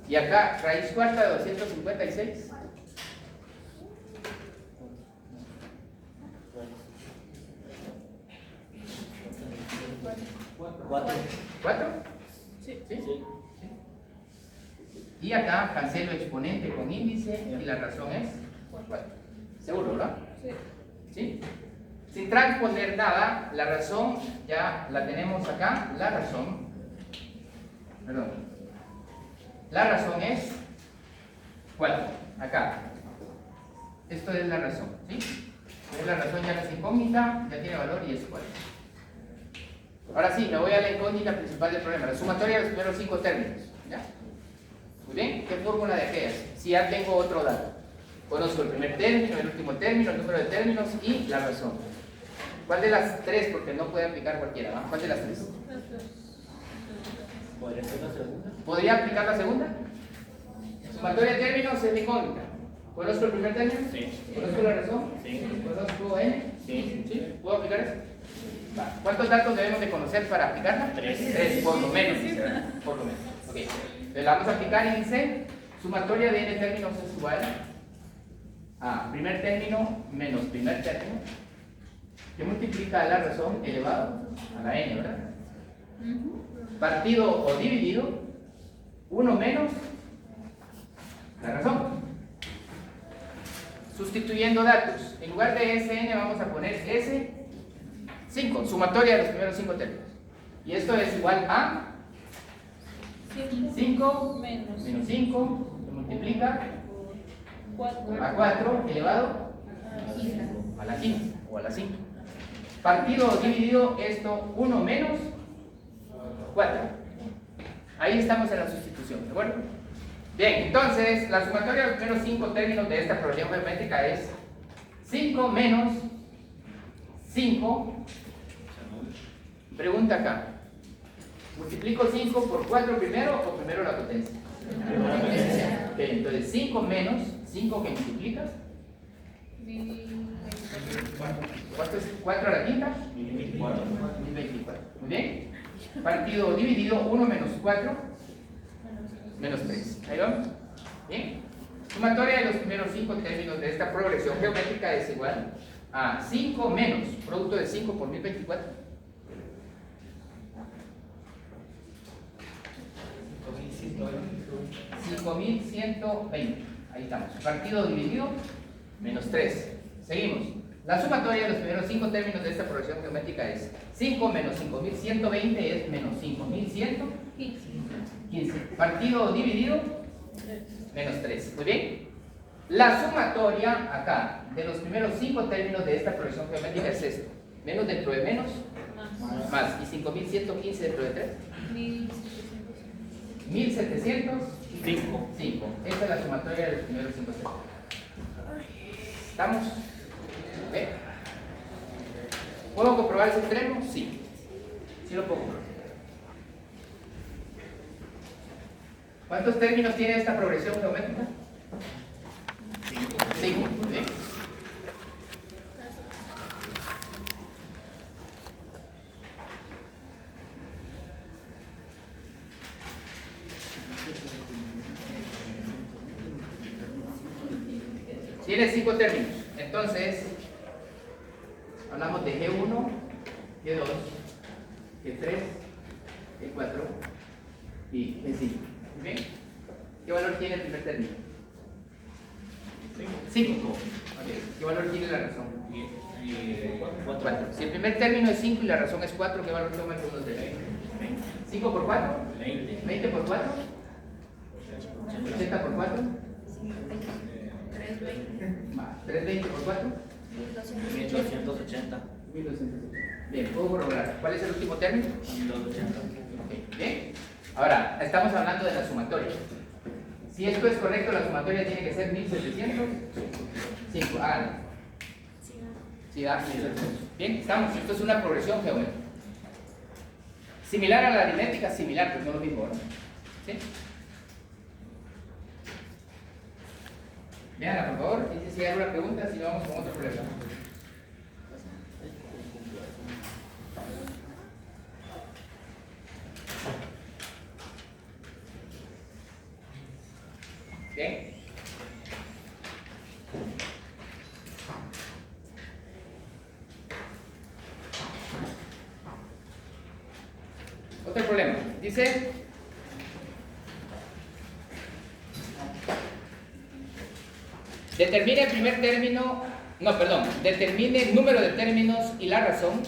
Y acá, raíz cuarta de 256. 4. 4. Sí. ¿Sí? Y acá cancelo exponente con índice y la razón es 4. ¿Seguro, verdad? Sí. ¿Sí? Sin transponer nada, la razón ya la tenemos acá. La razón, perdón, la razón es 4. Acá. Esto es la razón, ¿sí? Entonces la razón ya no es incógnita, ya tiene valor y es 4. Ahora sí, me voy a la incógnita principal del problema, la sumatoria de los primeros 5 términos. ¿Ya? Muy bien, ¿qué fórmula de aquellas? Si ya tengo otro dato. Conozco el primer término, el último término, el número de términos y la razón. ¿Cuál de las 3? Porque no puede aplicar cualquiera, ¿no? ¿Cuál de las 3? ¿Podría ser la segunda? ¿Podría aplicar la segunda? Sumatoria de términos es incógnita. ¿Conozco el primer término? Sí. ¿Conozco la razón? Sí. ¿Conozco N? Sí. ¿Sí? ¿Puedo aplicar eso? Va. ¿Cuántos datos debemos de conocer para aplicarla? 3. 3, por lo menos. dice, ¿verdad? Por lo menos. Ok. Entonces la vamos a aplicar en C. Sumatoria de N términos es igual a primer término menos primer término, que multiplica a la razón elevado a la n, ¿verdad? Partido o dividido 1 menos la razón. Sustituyendo datos, en lugar de Sn vamos a poner S5, sumatoria de los primeros 5 términos. Y esto es igual a 5 menos menos 5, se multiplica 4 a 4 elevado a la 15 o a la 5. Partido o dividido esto 1 menos 4. Ahí estamos en la sustitución, ¿de acuerdo? Bien, entonces la sumatoria de los primeros 5 términos de esta progresión geométrica es 5 menos 5. Pregunta acá. ¿Multiplico 5 por 4 primero o primero la potencia? Ok, entonces 5 menos 5 que multiplicas. ¿Cuánto es 4 a la quinta? 1024. 1024. Muy bien. Partido dividido 1 menos 4 menos 3. ¿Ahí vamos? Bien. Sumatoria de los primeros 5 términos de esta progresión geométrica es igual a 5 menos producto de 5 por 1024. 5120. Ahí estamos. Partido dividido menos 3. Seguimos. La sumatoria de los primeros 5 términos de esta progresión geométrica es 5 menos 5120 es menos 5115. Partido dividido menos 3. Muy bien. La sumatoria acá de los primeros 5 términos de esta progresión geométrica es esto. Menos dentro de menos más. ¿Y 5115 dentro de 3? 1705. Esta es la sumatoria de los primeros 5 términos. ¿Estamos? ¿Ve? ¿Puedo comprobar ese extremo? Sí. Sí lo puedo comprobar. ¿Cuántos términos tiene esta progresión geométrica? 5. Muy bien. Tiene 5 términos. Entonces, hablamos de G1, G2, G3, G4 y G5. ¿Muy bien? ¿Qué valor tiene el primer término? 5. Okay. ¿Qué valor tiene la razón? 4. Si el primer término es 5 y la razón es 4, ¿qué valor toma el segundo término? 5 por 4. 20 por 4. 80 por 4. 320 por 4. 1280. 1280. Bien, puedo corroborar. ¿Cuál es el último término? 1280. Okay. Bien. Ahora, estamos hablando de la sumatoria. Si esto es correcto, la sumatoria tiene que ser 1705. Ah, sí, da 1700. Bien, estamos. Esto es una progresión geométrica. Similar a la aritmética, similar, pero no lo mismo, ¿no? ¿Sí? Veanla, por favor. Dice si hay alguna pregunta, si no vamos con otro problema. Bien. Otro problema. Dice, determine el primer término, no, perdón, determine el número de términos y la razón.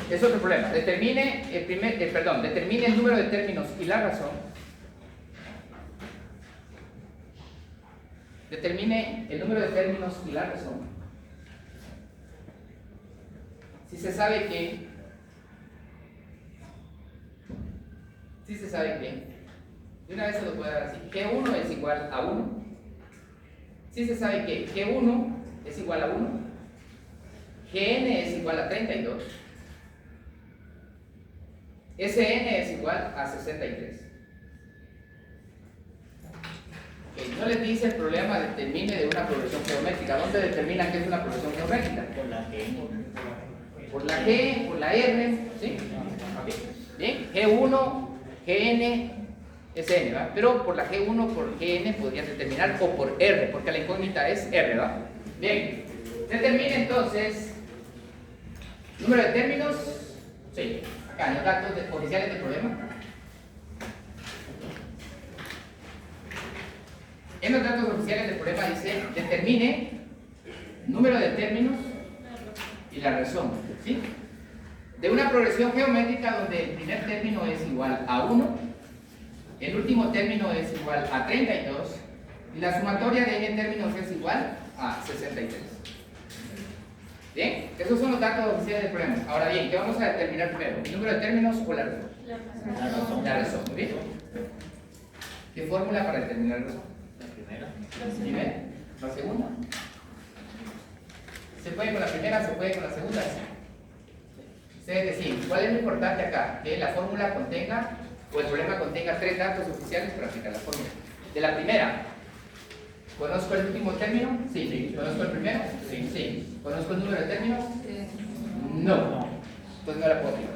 Es otro problema. Determine determine el número de términos y la razón. Determine el número de términos y la razón. Si se sabe que de una vez se lo puede dar así, G1 es igual a 1. Si se sabe que G1 es igual a 1, Gn es igual a 32, Sn es igual a 63. Okay, no les dice el problema determine de una progresión geométrica. ¿Dónde determina qué es una progresión geométrica? Por la G. Por la G, por la R, ¿sí? Okay. Bien, G1, Gn, es n, ¿verdad? Pero por la G1, por Gn podrían determinar, o por R, porque la incógnita es R, ¿verdad? Bien, determine entonces número de términos, sí, acá en los datos oficiales del problema. En los datos oficiales del problema dice, determine número de términos y la razón, ¿sí? De una progresión geométrica donde el primer término es igual a 1, el último término es igual a 32 y la sumatoria de n términos es igual a 63. Bien, esos son los datos oficiales del problema. Ahora bien, ¿qué vamos a determinar primero? ¿El número de términos o la razón? La razón, ¿muy bien? ¿Qué fórmula para determinar la razón? La primera. Primera, la segunda. ¿Se puede con la primera, se puede con la segunda? Ustedes deciden, ¿cuál es lo importante acá? Que la fórmula contenga, o el problema contenga 3 datos oficiales para aplicar la fórmula. De la primera, ¿conozco el último término? Sí. ¿Conozco el primero? Sí. ¿Conozco el número de términos? No. Entonces no la puedo aplicar.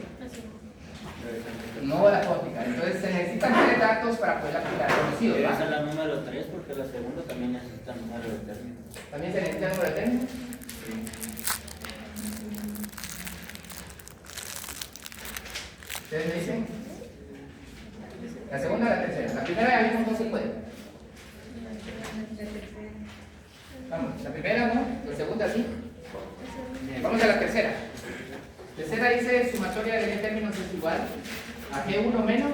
No la puedo aplicar. Entonces se necesitan 3 datos para poder aplicar. Conocido, Debe ¿verdad? ser la número 3 porque la segunda también necesita número de términos. ¿También se necesita el número de términos? ¿Ustedes me dicen? La segunda o la tercera. La primera ya vimos no se puede. Vamos, la primera no, la segunda sí. Vamos a la tercera. Tercera dice sumatoria de n términos es igual a G1 menos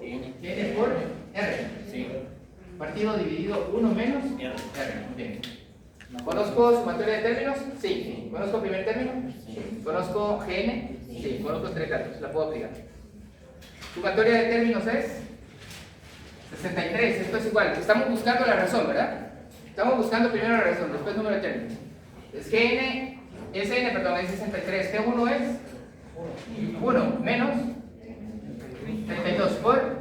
N por R. Sí. Partido dividido 1 menos R. R. Bien. ¿Conozco sumatoria de términos? Sí. ¿Conozco primer término? Sí. ¿Conozco Gn? Sí. Conozco 3 datos, la puedo aplicar. Sumatoria de términos es 63, esto es igual. Estamos buscando la razón, ¿verdad? Estamos buscando primero la razón, después número de términos. Es Gn, Sn, perdón, es 63. G1 es 1 menos 32 por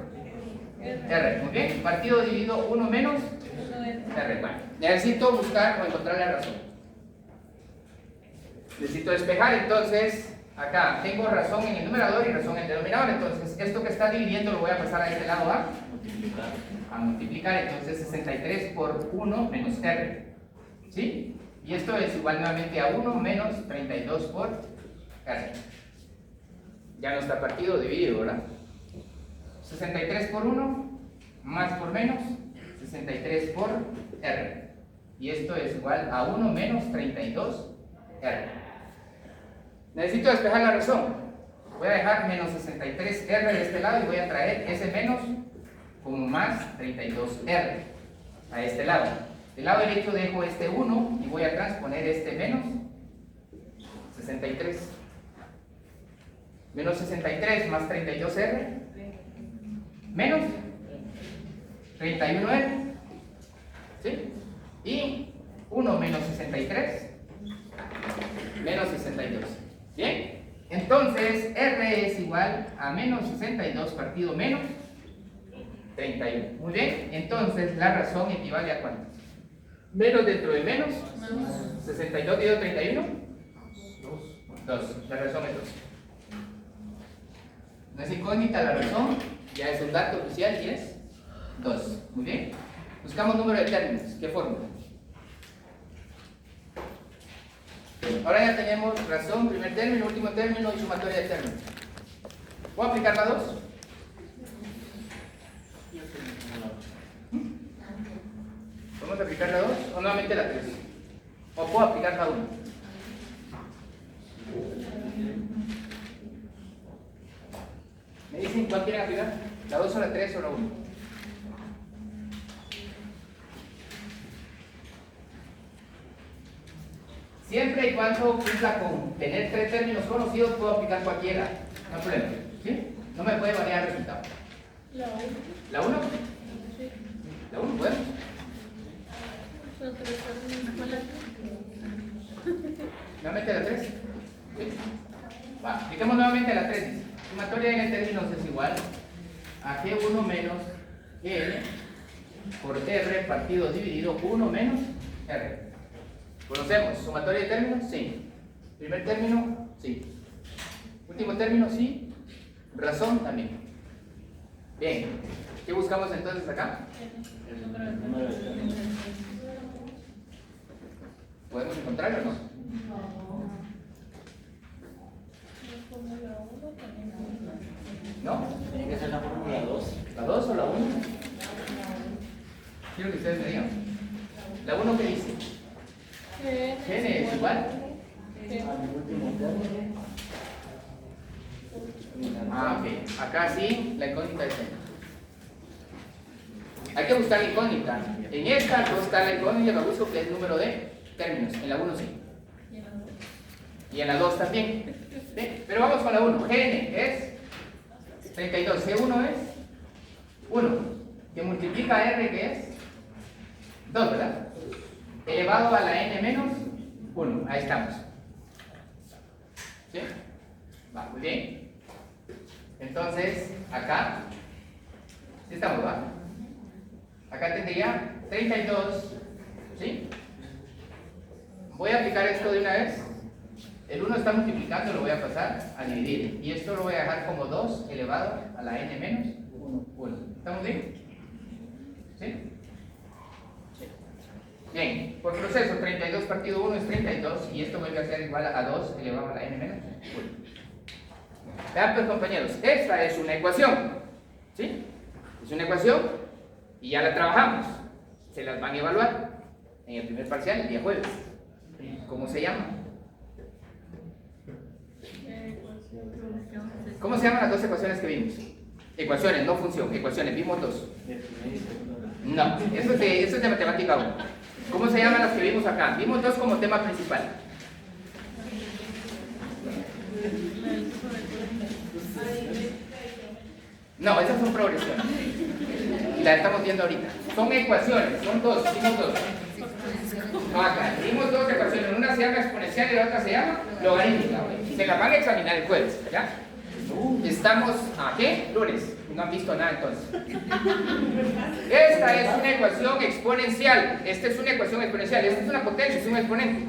R. Muy bien. Partido dividido 1 menos R. Bueno, necesito buscar o encontrar la razón. Necesito despejar, entonces acá tengo razón en el numerador y razón en el denominador. Entonces esto que está dividiendo lo voy a pasar a este lado a multiplicar. Entonces 63 por 1 menos R. ¿Sí? Y esto es igual nuevamente a 1 menos 32 por R. Ya no está partido dividido, ¿verdad? 63 por 1 más por menos 63 por R. Y esto es igual a 1 menos 32 R. Necesito despejar la razón. Voy a dejar menos 63R de este lado y voy a traer ese menos como más 32R a este lado. Del lado derecho dejo este 1 y voy a transponer este menos 63. Menos 63 más 32R menos 31R. ¿Sí? Y 1 menos 63 menos 62. ¿Bien? Entonces R es igual a menos 62 partido menos 31. Muy bien. Entonces la razón equivale a ¿cuánto? Menos dentro de menos 62 dividido 31 2. La razón es 2. No es incógnita la razón, ya es un dato oficial y es 2. Muy bien. Buscamos número de términos. ¿Qué fórmula? Ahora ya tenemos razón, primer término, último término y sumatoria de términos. ¿Puedo aplicar la 2? ¿Podemos aplicar la 2 o nuevamente la 3? ¿O puedo aplicar la 1? ¿Me dicen cuál quieren aplicar? ¿La 2 o la 3 o la 1? Siempre y cuando cumpla con tener 3 términos conocidos, puedo aplicar cualquiera. No hay problema. ¿Sí? No me puede variar el resultado. ¿La 1? Sí. ¿La 1 podemos? ¿Nuevamente la 3? ¿Sí? Va, apliquemos nuevamente la 3. Sumatoria de n términos es igual a G1 menos Gn por R partido dividido 1 menos R. ¿Conocemos? ¿Sumatoria de términos? Sí. ¿Primer término? Sí. ¿Último término? Sí. ¿Razón? También. Bien. ¿Qué buscamos entonces acá? El número de términos. ¿Podemos encontrarlo o no? ¿No? Tiene que ser la fórmula 2. ¿La 2 o la 1? Quiero que ustedes me digan. ¿La 1 qué dice? N es igual. Al último término. Ah, ok. Acá sí, la incógnita es N. Hay que buscar la incógnita. En esta no está la incógnita, la busco que es el número de términos. En la 1 sí. Y en la 2 también. ¿Sí? Pero vamos con la 1. Gn es 32. G1 es 1. Que multiplica R, que es 2, ¿verdad? Elevado a la n menos 1. Ahí estamos. ¿Sí? Va, muy bien. Entonces, acá, ¿sí estamos, va? Acá tendría 32, ¿sí? Voy a aplicar esto de una vez. El 1 está multiplicando, lo voy a pasar a dividir. Y esto lo voy a dejar como 2 elevado a la n menos 1. ¿Estamos bien? ¿Sí? Bien, por proceso, 32 partido 1 es 32 y esto vuelve a ser igual a 2 elevado a la n menos 1. Vean pues compañeros, esta es una ecuación, ¿sí? Es una ecuación y ya la trabajamos. Se las van a evaluar en el primer parcial el día jueves. ¿Cómo se llama? ¿Cómo se llaman las dos ecuaciones que vimos? Ecuaciones, no función, ecuaciones, vimos dos. No, eso es de matemática 1. ¿Cómo se llaman las que vimos acá? Vimos dos como tema principal. No, esas son progresiones. Y las estamos viendo ahorita. Son ecuaciones, son dos, vimos dos. No, acá, vimos dos ecuaciones. Una se llama exponencial y la otra se llama logarítmica. Se la van a examinar el jueves, ¿ya? Estamos a ¿qué? Lunes. No han visto nada entonces. Esta es una ecuación exponencial. Esta es una ecuación exponencial. Esta es una potencia, es un exponente.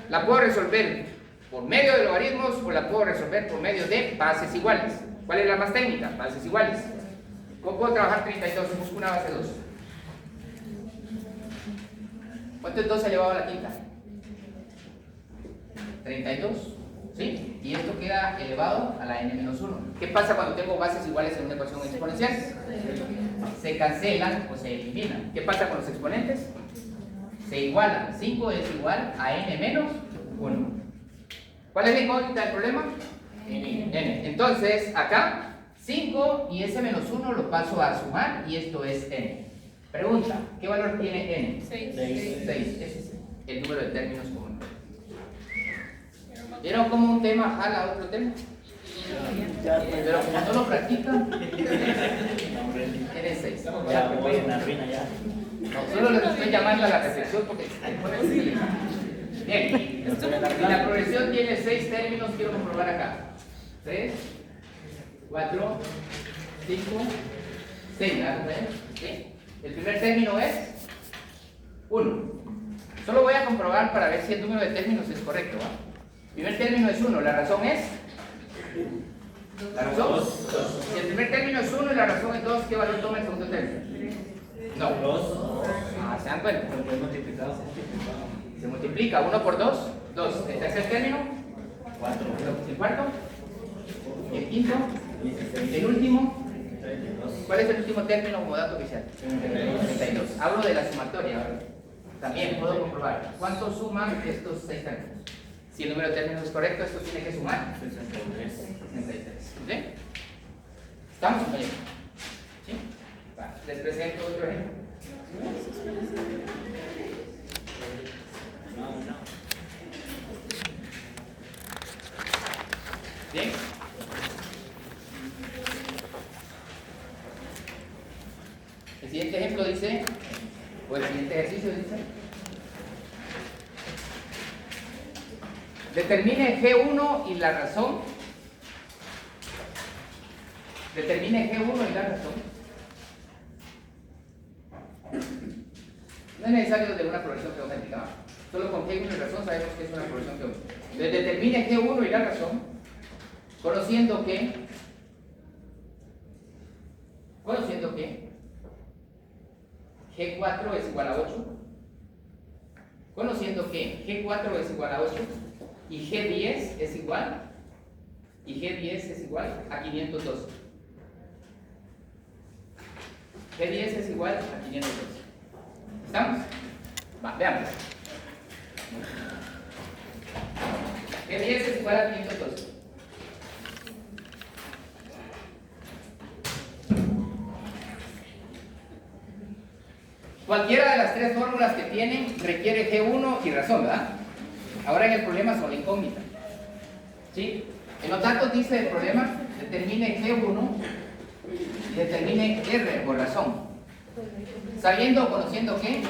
La puedo resolver por medio de logaritmos o la puedo resolver por medio de bases iguales. ¿Cuál es la más técnica? Bases iguales. ¿Cómo puedo trabajar 32? Busco una base 2. ¿Cuánto es 2 elevado a la quinta? 32. ¿Sí? Y esto queda elevado a la n-1. ¿Qué pasa cuando tengo bases iguales en una ecuación exponencial? Se cancelan o se eliminan. ¿Qué pasa con los exponentes? Se igualan. 5 es igual a n-1. ¿Cuál es la incógnita del problema? N. Entonces, acá, 5 y ese menos 1 lo paso a sumar y esto es n. Pregunta, ¿qué valor tiene n? 6. 6. Ese es el número de términos comunes. ¿Vieron cómo un tema jala a otro tema? Pero como no lo practican, tienen 6. Ya, voy en la ruina ya. No, solo les estoy llamando a la reflexión porque después se les... Bien, si la progresión tiene 6 términos, quiero comprobar acá. 3, 4, 5, 6. ¿Sí? El primer término es 1. Solo voy a comprobar para ver si el número de términos es correcto. El primer término es 1, la razón es... ¿La razón? 2. Si el primer término es 1 y la razón es 2, ¿qué valor toma el segundo término? No. 2. Ah, ¿se dan cuenta? Se multiplica 1 por 2, 2. El tercer término, 4. El cuarto, el quinto, el último. ¿Cuál es el último término como dato oficial? 32. Hablo de la sumatoria ahora. También puedo comprobar. ¿Cuánto suman estos 6 términos? Si el número de términos es correcto, esto tiene que sumar 63. ¿Sí? ¿Estamos, compañeros? ¿Sí? Va, les presento otro ejemplo. ¿Bien? El siguiente ejemplo dice, o el siguiente ejercicio dice, determine G1 y la razón. Determine G1 y la razón. No es necesario de una progresión geométrica, ¿no? Solo con G1 y razón sabemos que es una progresión geométrica. Entonces determine G1 y la razón, conociendo que G4 es igual a 8. Conociendo que G4 es igual a 8 y G10 es igual a 512. G10 es igual a 512. ¿Estamos? Va, veamos. G10 es igual a 512. Cualquiera de las tres fórmulas que tienen requiere G1 y razón, ¿verdad? Ahora en el problema son la incógnita. ¿Sí? En los datos dice el problema, determine G1 y determine R por razón. Sabiendo o conociendo que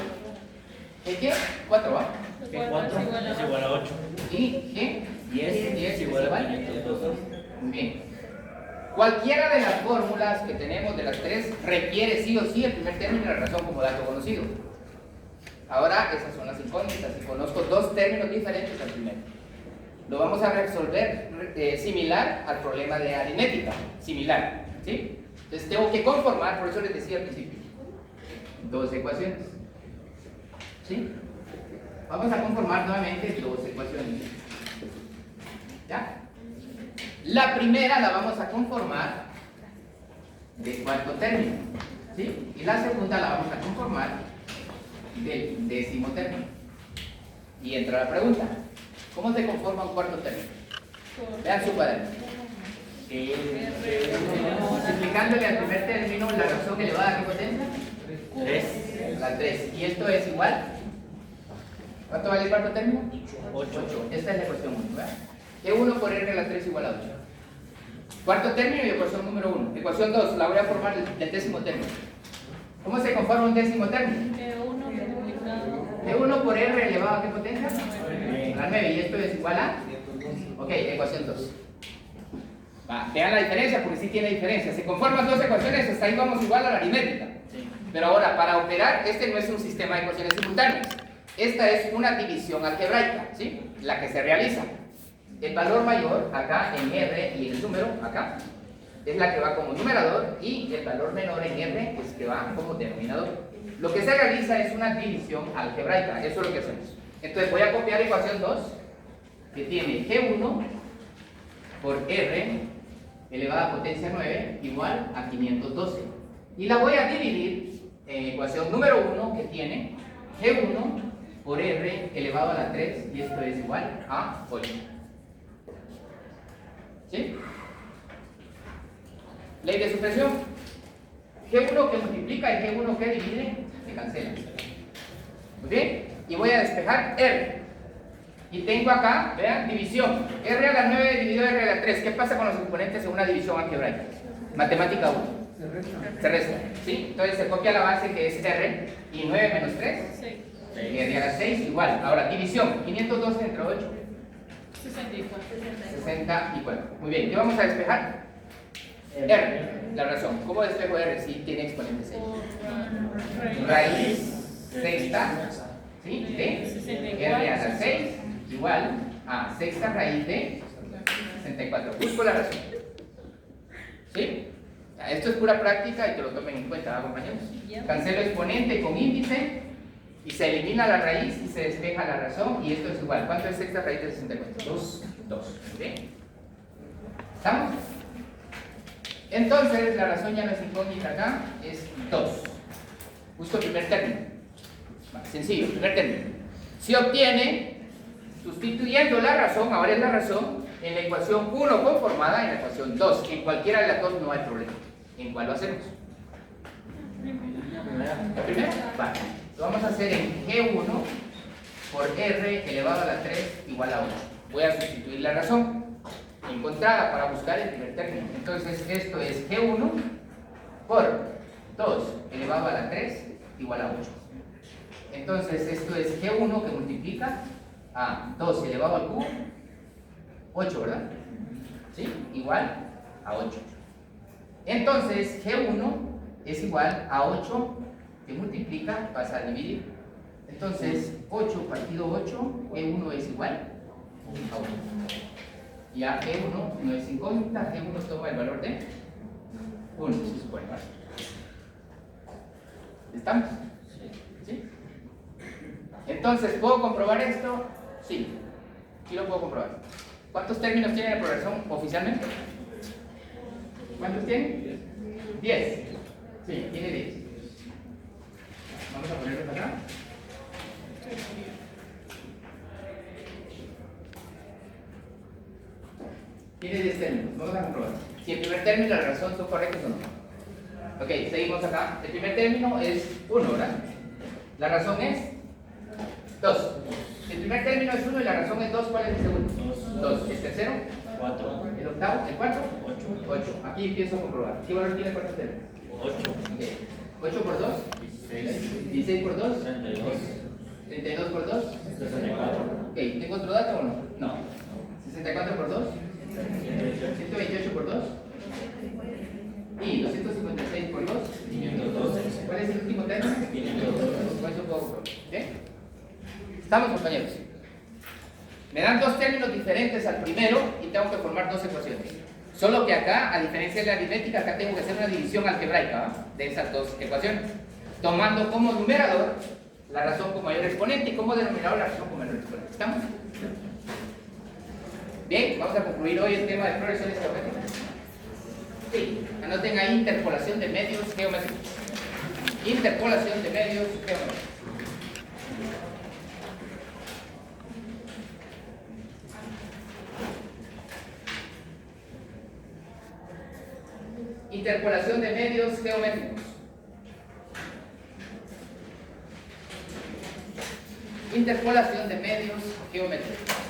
¿qué? 4 ¿va? G4 es igual a 8. Y G 10 es igual a 512. Muy bien. Cualquiera de las fórmulas que tenemos de las tres requiere sí o sí el primer término y la razón como dato conocido. Ahora, esas son las incógnitas. Y conozco dos términos diferentes al primero. Lo vamos a resolver similar al problema de aritmética. Similar. ¿Sí? Entonces tengo que conformar, por eso les decía al principio, dos ecuaciones. ¿Sí? Vamos a conformar nuevamente dos ecuaciones. ¿Ya? La primera la vamos a conformar de cuarto término, ¿sí? Y la segunda la vamos a conformar del décimo término. Y entra la pregunta, ¿cómo se conforma un cuarto término? Vean su cuaderno. Multiplicándole al primer término la razón elevada a qué potencia? 3. La 3. ¿Y esto es igual? ¿Cuánto vale el cuarto término? 8. Esta es la ecuación 1, ¿verdad? E1 por R a la 3 igual a 8. Cuarto término y ecuación número 1. Ecuación 2, la voy a formar del décimo término. ¿Cómo se conforma un décimo término? E1 multiplicado. E1 por R elevado a qué potencia? A la 9. ¿Y esto es igual a? Ok, ecuación 2. Va, vean la diferencia, porque sí tiene diferencia. Se conforman dos ecuaciones, hasta ahí vamos igual a la aritmética. Pero ahora, para operar, este no es un sistema de ecuaciones simultáneas. Esta es una división algebraica, ¿sí? La que se realiza. El valor mayor, acá en R y en el número, acá, es la que va como numerador y el valor menor en R es que va como denominador. Lo que se realiza es una división algebraica, eso es lo que hacemos. Entonces voy a copiar ecuación 2, que tiene G1 por R elevada a potencia 9 igual a 512. Y la voy a dividir en ecuación número 1, que tiene G1 por R elevado a la 3, y esto es igual a 8. ¿Sí? Ley de supresión. G1 que multiplica y G1 que divide, se cancelan. Muy bien. Y voy a despejar R. Y tengo acá, vean, división. R a la 9 dividido R a la 3. ¿Qué pasa con los exponentes en una división algebraica? Matemática 1. Se resta. ¿Sí? Entonces se copia la base que es R. Y 9 menos 3. 6. Y R a la 6 igual. Ahora, división. 512 entre 8. 64. 64. Muy bien. ¿Qué vamos a despejar? R. La razón. ¿Cómo despejo R si tiene exponentes 6? Raíz sexta, ¿sí? De R a la 6 igual a sexta raíz de 64. Busco la razón. ¿Sí? Esto es pura práctica y que lo tomen en cuenta, ¿verdad, compañeros? Cancelo exponente con índice y se elimina la raíz y se despeja la razón, y esto es igual. ¿Cuánto es sexta raíz de 64? 2. ¿Sí? ¿Estamos? Entonces, la razón ya no es incógnita acá, es 2. Busco el primer término. Sencillo, primer término. Se obtiene, sustituyendo la razón, ahora es la razón, en la ecuación 1 conformada en la ecuación 2. En cualquiera de las dos no hay problema. ¿En cuál lo hacemos? ¿La primera? Vale. Lo vamos a hacer en G1 por R elevado a la 3 igual a 8. Voy a sustituir la razón encontrada para buscar el primer término. Entonces esto es G1 por 2 elevado a la 3 igual a 8. Entonces esto es G1 que multiplica a 2 elevado al cubo, 8, ¿verdad? ¿Sí? Igual a 8. Entonces G1 es igual a 8 que multiplica, pasa a dividir. Entonces 8 partido 8, G1 es igual a 8. Ya G1 no es incógnita, G1 toma el valor de 1, se supone. ¿Estamos? Entonces, ¿puedo comprobar esto? Sí, sí lo puedo comprobar. ¿Cuántos términos tiene la progresión oficialmente? ¿Cuántos tiene? 10. Sí, tiene 10. Vamos a ponerlo acá. Tiene 10 términos. Vamos a comprobar. Si el primer término y la razón son correctos o no. Ok, seguimos acá. El primer término es 1, ¿verdad? La razón es 2. El primer término es 1 y la razón es 2. ¿Cuál es el segundo? 2. ¿El tercero? 4. ¿El octavo? ¿El cuarto? 8. 8. Aquí empiezo a comprobar. ¿Qué valor tiene el cuarto término? 8. Ok. 8 por 2. 16. 16 por 2. 32. 32 por 2. 64. Ok, ¿tengo otro dato o no? No. 64 por 2. 128 por 2. Y 256 por 2. 512. ¿Cuál es el último término? 512. Con eso puedo comprobar. ¿Ok? ¿Estamos, compañeros? Me dan dos términos diferentes al primero y tengo que formar dos ecuaciones. Solo que acá, a diferencia de la aritmética, acá tengo que hacer una división algebraica, ¿va? De esas dos ecuaciones, tomando como numerador la razón con mayor exponente y como denominador la razón con menor exponente. ¿Estamos? Bien, vamos a concluir hoy el tema de progresiones geométricas. Sí, anoten ahí interpolación de medios geométricos. Interpolación de medios geométricos. Interpolación de medios geométricos. Interpolación de medios geométricos.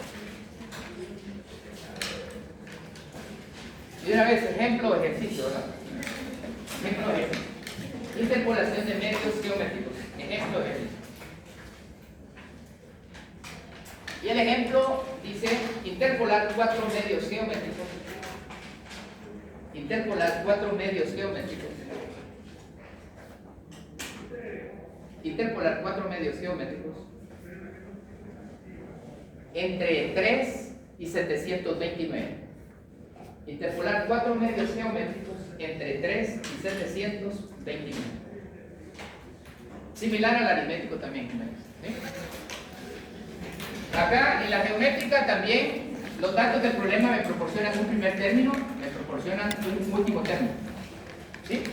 Y una vez, ejemplo o ejercicio, ¿verdad? Ejemplo o ejercicio. Interpolación de medios geométricos. Ejemplo o ejercicio. Y el ejemplo dice interpolar 4 medios geométricos. Interpolar 4 medios geométricos. Interpolar 4 medios geométricos entre 3 y 729. Interpolar 4 medios geométricos entre 3 y 729. Similar al aritmético también. ¿Sí? Acá en la geométrica también los datos del problema me proporcionan un primer término, me proporcionan un último término. ¿Sí?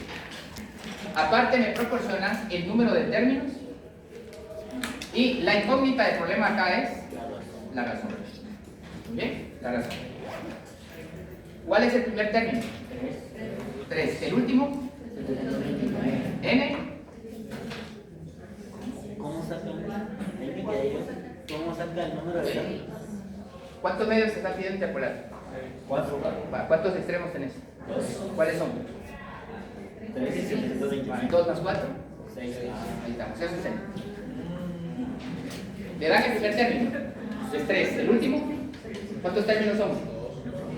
Aparte me proporcionan el número de términos y la incógnita del problema acá es la razón. ¿Bien? La razón. ¿Cuál es el primer término? 3. ¿El último? N. ¿Cómo saca el número de términos? ¿Cuántos medios se están pidiendo interpolar? 4. ¿Cuántos extremos tenés? 2. ¿Cuáles son? 3 y 725. 2 más 4. 6. Ahí estamos, eso es N. Le dan el primer término. Es 3. ¿El último? ¿Cuántos términos son?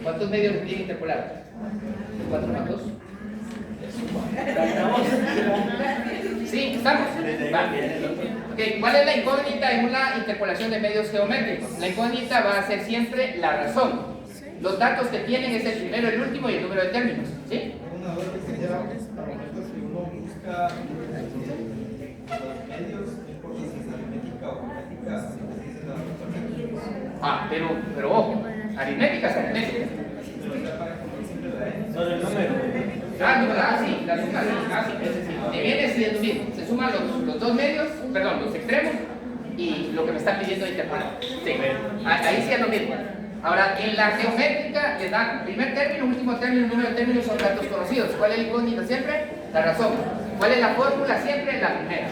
¿Cuántos medios tienen que interpolar? 4 más 2. Sí, estamos. Va. Okay. ¿Cuál es la incógnita en una interpolación de medios geométricos? La incógnita va a ser siempre la razón. Los datos que tienen es el primero, el último y el número de términos. ¿Sí? Una duda que sería, por ejemplo, si uno busca los medios, no importa si es aritmética o geométrica, si se da Pero ojo, aritmética es aritmética. pero ya para que siempre la N. Solo el número. Sí, la suma, sí, ese sí. Te viene siendo mismo. Se suman los dos medios, perdón, los extremos y lo que me están pidiendo de interpolar. Sí, ahí sí es lo mismo. Ahora, en la geométrica les dan primer término, último término, número de términos son datos conocidos. ¿Cuál es la incógnita siempre? La razón. ¿Cuál es la fórmula siempre? La primera.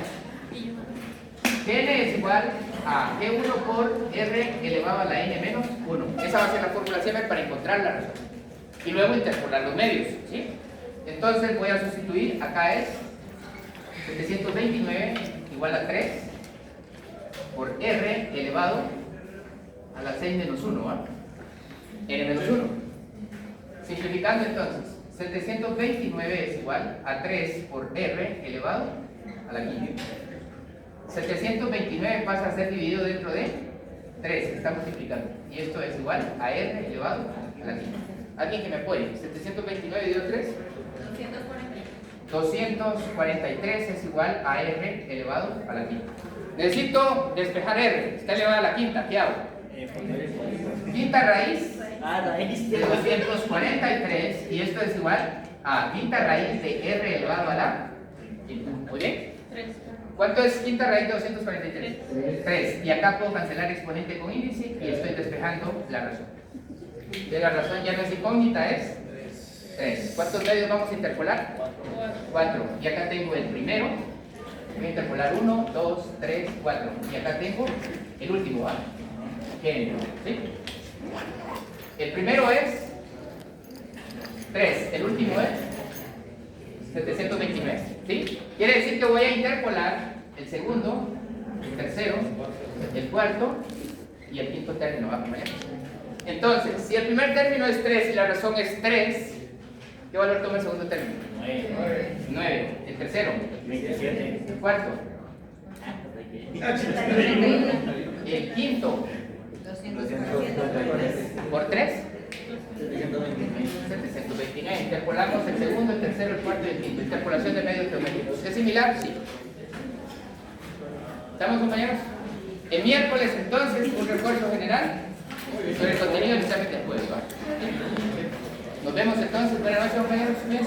N es igual a G1 por R elevado a la N menos 1. Esa va a ser la fórmula siempre para encontrar la razón. Y luego interpolar los medios, ¿sí? Entonces voy a sustituir, acá es 729 igual a 3 por R elevado a la 6 menos 1, ¿va? N menos 1. Simplificando entonces, 729 es igual a 3 por R elevado a la 15. 729 pasa a ser dividido dentro de 3, está multiplicando. Y esto es igual a R elevado a la 15. ¿Alguien que me apoye? 729 dividido 3. 243 es igual a R elevado a la quinta. Necesito despejar R, está elevada a la quinta, ¿qué hago? Quinta raíz de 243 y esto es igual a quinta raíz de R elevado a la quinta. ¿Muy bien? 3. ¿Cuánto es quinta raíz de 243? 3. Y acá puedo cancelar exponente con índice y estoy despejando la razón. De la razón ya no es incógnita, es 3. ¿Cuántos medios vamos a interpolar? 4. Y acá tengo el primero. Voy a interpolar 1, 2, 3, 4. Y acá tengo el último. ¿Sí? El primero es 3. El último es 729. ¿Sí? Quiere decir que voy a interpolar el segundo, el tercero, el cuarto y el quinto término. ¿Va, compañeros? Entonces, si el primer término es 3 y la razón es 3, ¿qué valor toma el segundo término? 9. El tercero. 27. El cuarto. El quinto. 253. ¿Por 3? 729. 729. Interpolamos el segundo, el tercero, el cuarto y el quinto. Interpolación de medios geométricos. ¿Es similar? Sí. ¿Estamos, compañeros? El miércoles, entonces, un refuerzo general sobre el contenido del examen del jueves. Nos vemos entonces. Buenas noches, compañeros.